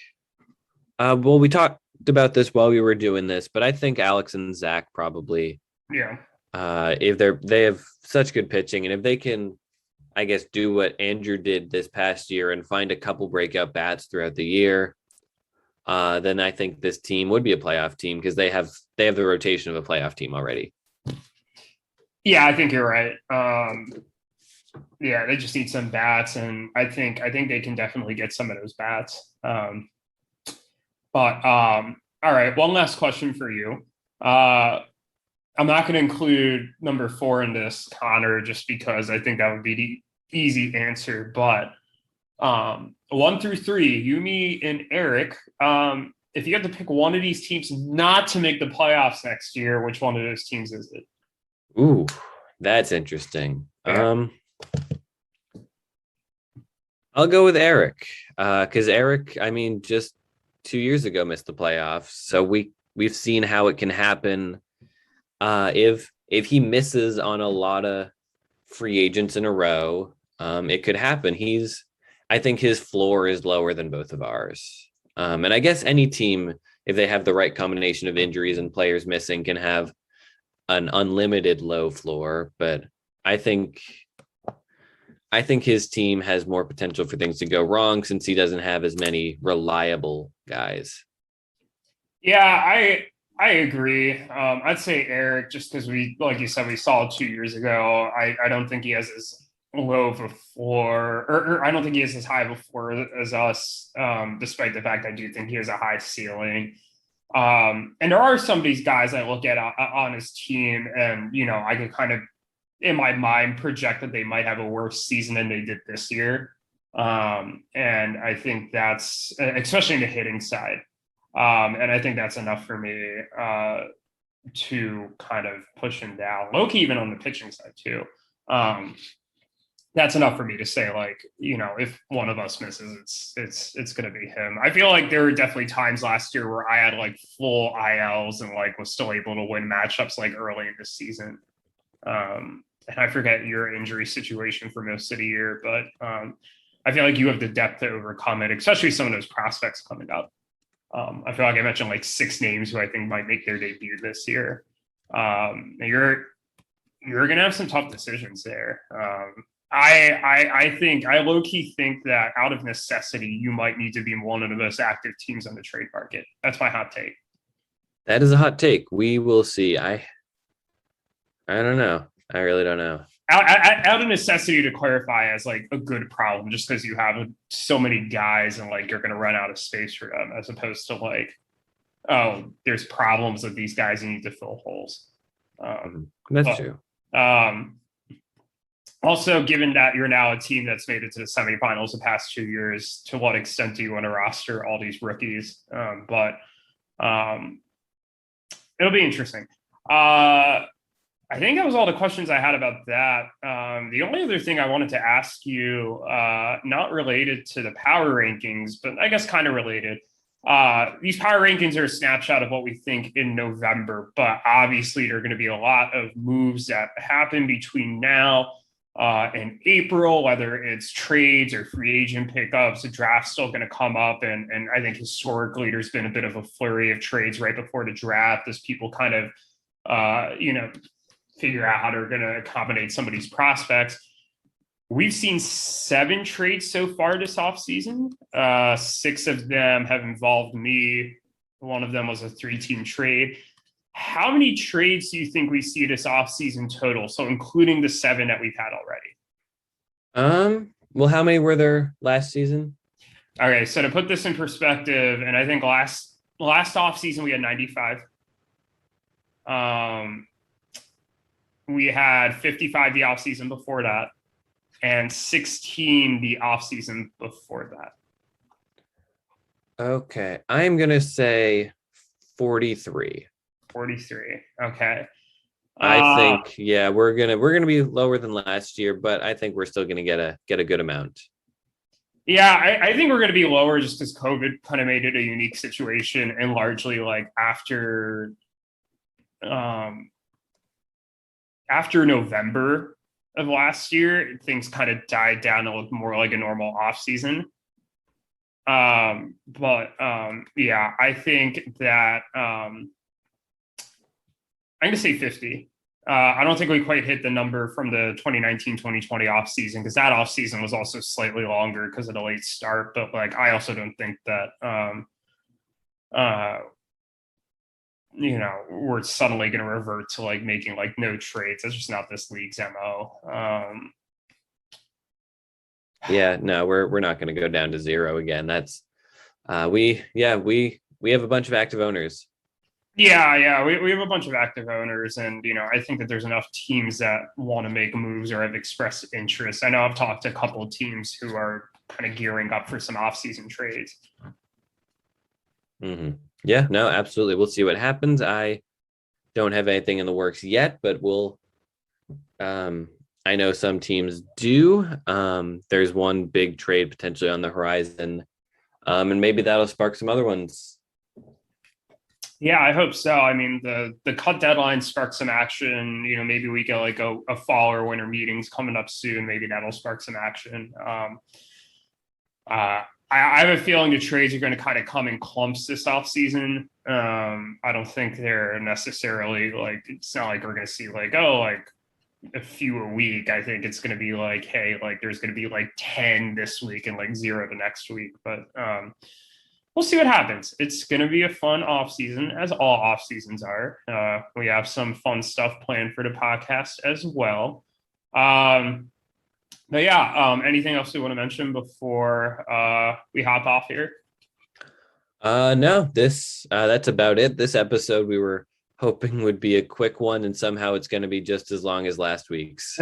Well, we talked about this while we were doing this, but I think Alex and Zach probably. Yeah. If they have such good pitching, and if they can, I guess, do what Andrew did this past year and find a couple breakout bats throughout the year, then I think this team would be a playoff team because they have the rotation of a playoff team already. Yeah, I think you're right. Yeah, they just need some bats, and I think they can definitely get some of those bats. All right, one last question for you. I'm not going to include number 4 in this, Connor, just because I think that would be the easy answer. But 1 through 3, Yumi and Eric, if you had to pick one of these teams not to make the playoffs next year, which one of those teams is it? Ooh, that's interesting. Yeah. I'll go with Eric, because Eric, I mean, just 2 years ago missed the playoffs, so we've seen how it can happen. If he misses on a lot of free agents in a row, it could happen. I think his floor is lower than both of ours. And I guess any team, if they have the right combination of injuries and players missing, can have an unlimited low floor. But I think his team has more potential for things to go wrong since he doesn't have as many reliable guys. Yeah, I agree. I'd say Eric, just because like you said, we saw it 2 years ago. I don't think he has as low of a floor, or I don't think he has as high of a floor as us, despite the fact I do think he has a high ceiling. And there are some of these guys I look at on his team, and I can kind of, in my mind, project that they might have a worse season than they did this year. And I think that's, especially in the hitting side. And I think that's enough for me to kind of push him down. Low-key, even on the pitching side too. That's enough for me to say, like, if one of us misses, it's going to be him. I feel like there were definitely times last year where I had like full ILs and like was still able to win matchups like early in the season. And I forget your injury situation for most of the year, but I feel like you have the depth to overcome it, especially some of those prospects coming up. I feel like I mentioned like 6 names who I think might make their debut this year. You're going to have some tough decisions there. I low-key think that out of necessity, you might need to be one of the most active teams on the trade market. That's my hot take. That is a hot take. We will see. I don't know. I really don't know. Out of necessity, to clarify, as like a good problem, just because you have so many guys and like you're going to run out of space for them, as opposed to like, oh, there's problems with these guys, you need to fill holes. That's true. Also, given that you're now a team that's made it to the semifinals the past 2 years, to what extent do you want to roster all these rookies? But it'll be interesting. I think that was all the questions I had about that. The only other thing I wanted to ask you, not related to the power rankings, but I guess kind of related. These power rankings are a snapshot of what we think in November, but obviously there are going to be a lot of moves that happen between now and April, whether it's trades or free agent pickups. The draft's still going to come up, and I think historically there's been a bit of a flurry of trades right before the draft as people kind of figure out how they're going to accommodate some of these prospects. We've seen 7 trades so far this offseason. 6 of them have involved me. One of them was a 3-team trade. How many trades do you think we see this offseason total? So including the 7 that we've had already. Well, how many were there last season? Okay, so to put this in perspective, and I think last offseason we had 95. We had 55 the offseason before that, and 16 the offseason before that. Okay, I'm gonna say 43. 43. Okay. I think we're gonna be lower than last year, but I think we're still gonna get a good amount. Yeah, I think we're gonna be lower just because COVID kind of made it a unique situation, and largely like after November of last year, things kind of died down to look more like a normal off season. Yeah, I think that I'm going to say 50. I don't think we quite hit the number from the 2019-2020 offseason because that offseason was also slightly longer because of the late start. But like, I also don't think that, we're suddenly going to revert to like making like no trades. That's just not this league's MO. Yeah, no, we're not going to go down to 0 again. That's we have a bunch of active owners. Yeah, we have a bunch of active owners, and I think that there's enough teams that want to make moves or have expressed interest. I know I've talked to a couple of teams who are kind of gearing up for some off-season trades. Mm-hmm. Yeah, no, absolutely. We'll see what happens. I don't have anything in the works yet, but we'll. I know some teams do. There's one big trade potentially on the horizon, and maybe that'll spark some other ones. Yeah, I hope so. I mean, the cut deadline sparked some action. Maybe we get like a fall or winter meetings coming up soon. Maybe that'll spark some action. I have a feeling the trades are going to kind of come in clumps this offseason. I don't think they're necessarily like, it's not like we're going to see like, a few a week. I think it's going to be like, hey, like there's going to be like 10 this week and like 0 the next week. But we'll see what happens. It's going to be a fun off season, as all off seasons are. We have some fun stuff planned for the podcast as well. But yeah, anything else you want to mention before we hop off here? No, that's about it. This episode we were hoping would be a quick one, and somehow it's going to be just as long as last week's.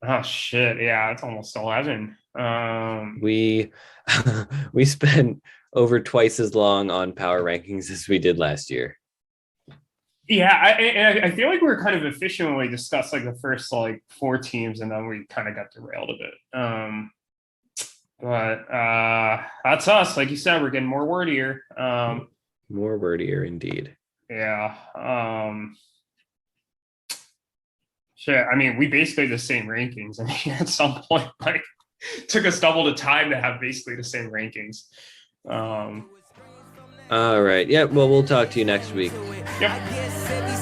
Oh shit! Yeah, it's almost 11. We spent over twice as long on power rankings as we did last year. Yeah, I feel like we were kind of efficient when we discussed like the first like 4 teams, and then we kind of got derailed a bit. But that's us. Like you said, we're getting more wordier. More wordier indeed. Yeah. Shit. I mean, we basically the same rankings. I mean, at some point, like, took us double the time to have basically the same rankings. All right. Yeah. Well, we'll talk to you next week. Yep.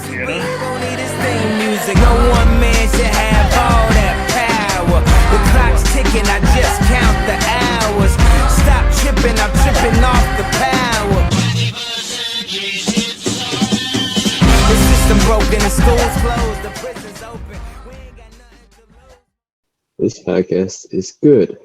See you then. No one man should have all that power. The clock's ticking, I just count the hours. Stop tripping, I'm tripping off the power. The system broken, the schools closed, the prisons open. We ain't got nothing to lose. This podcast is good.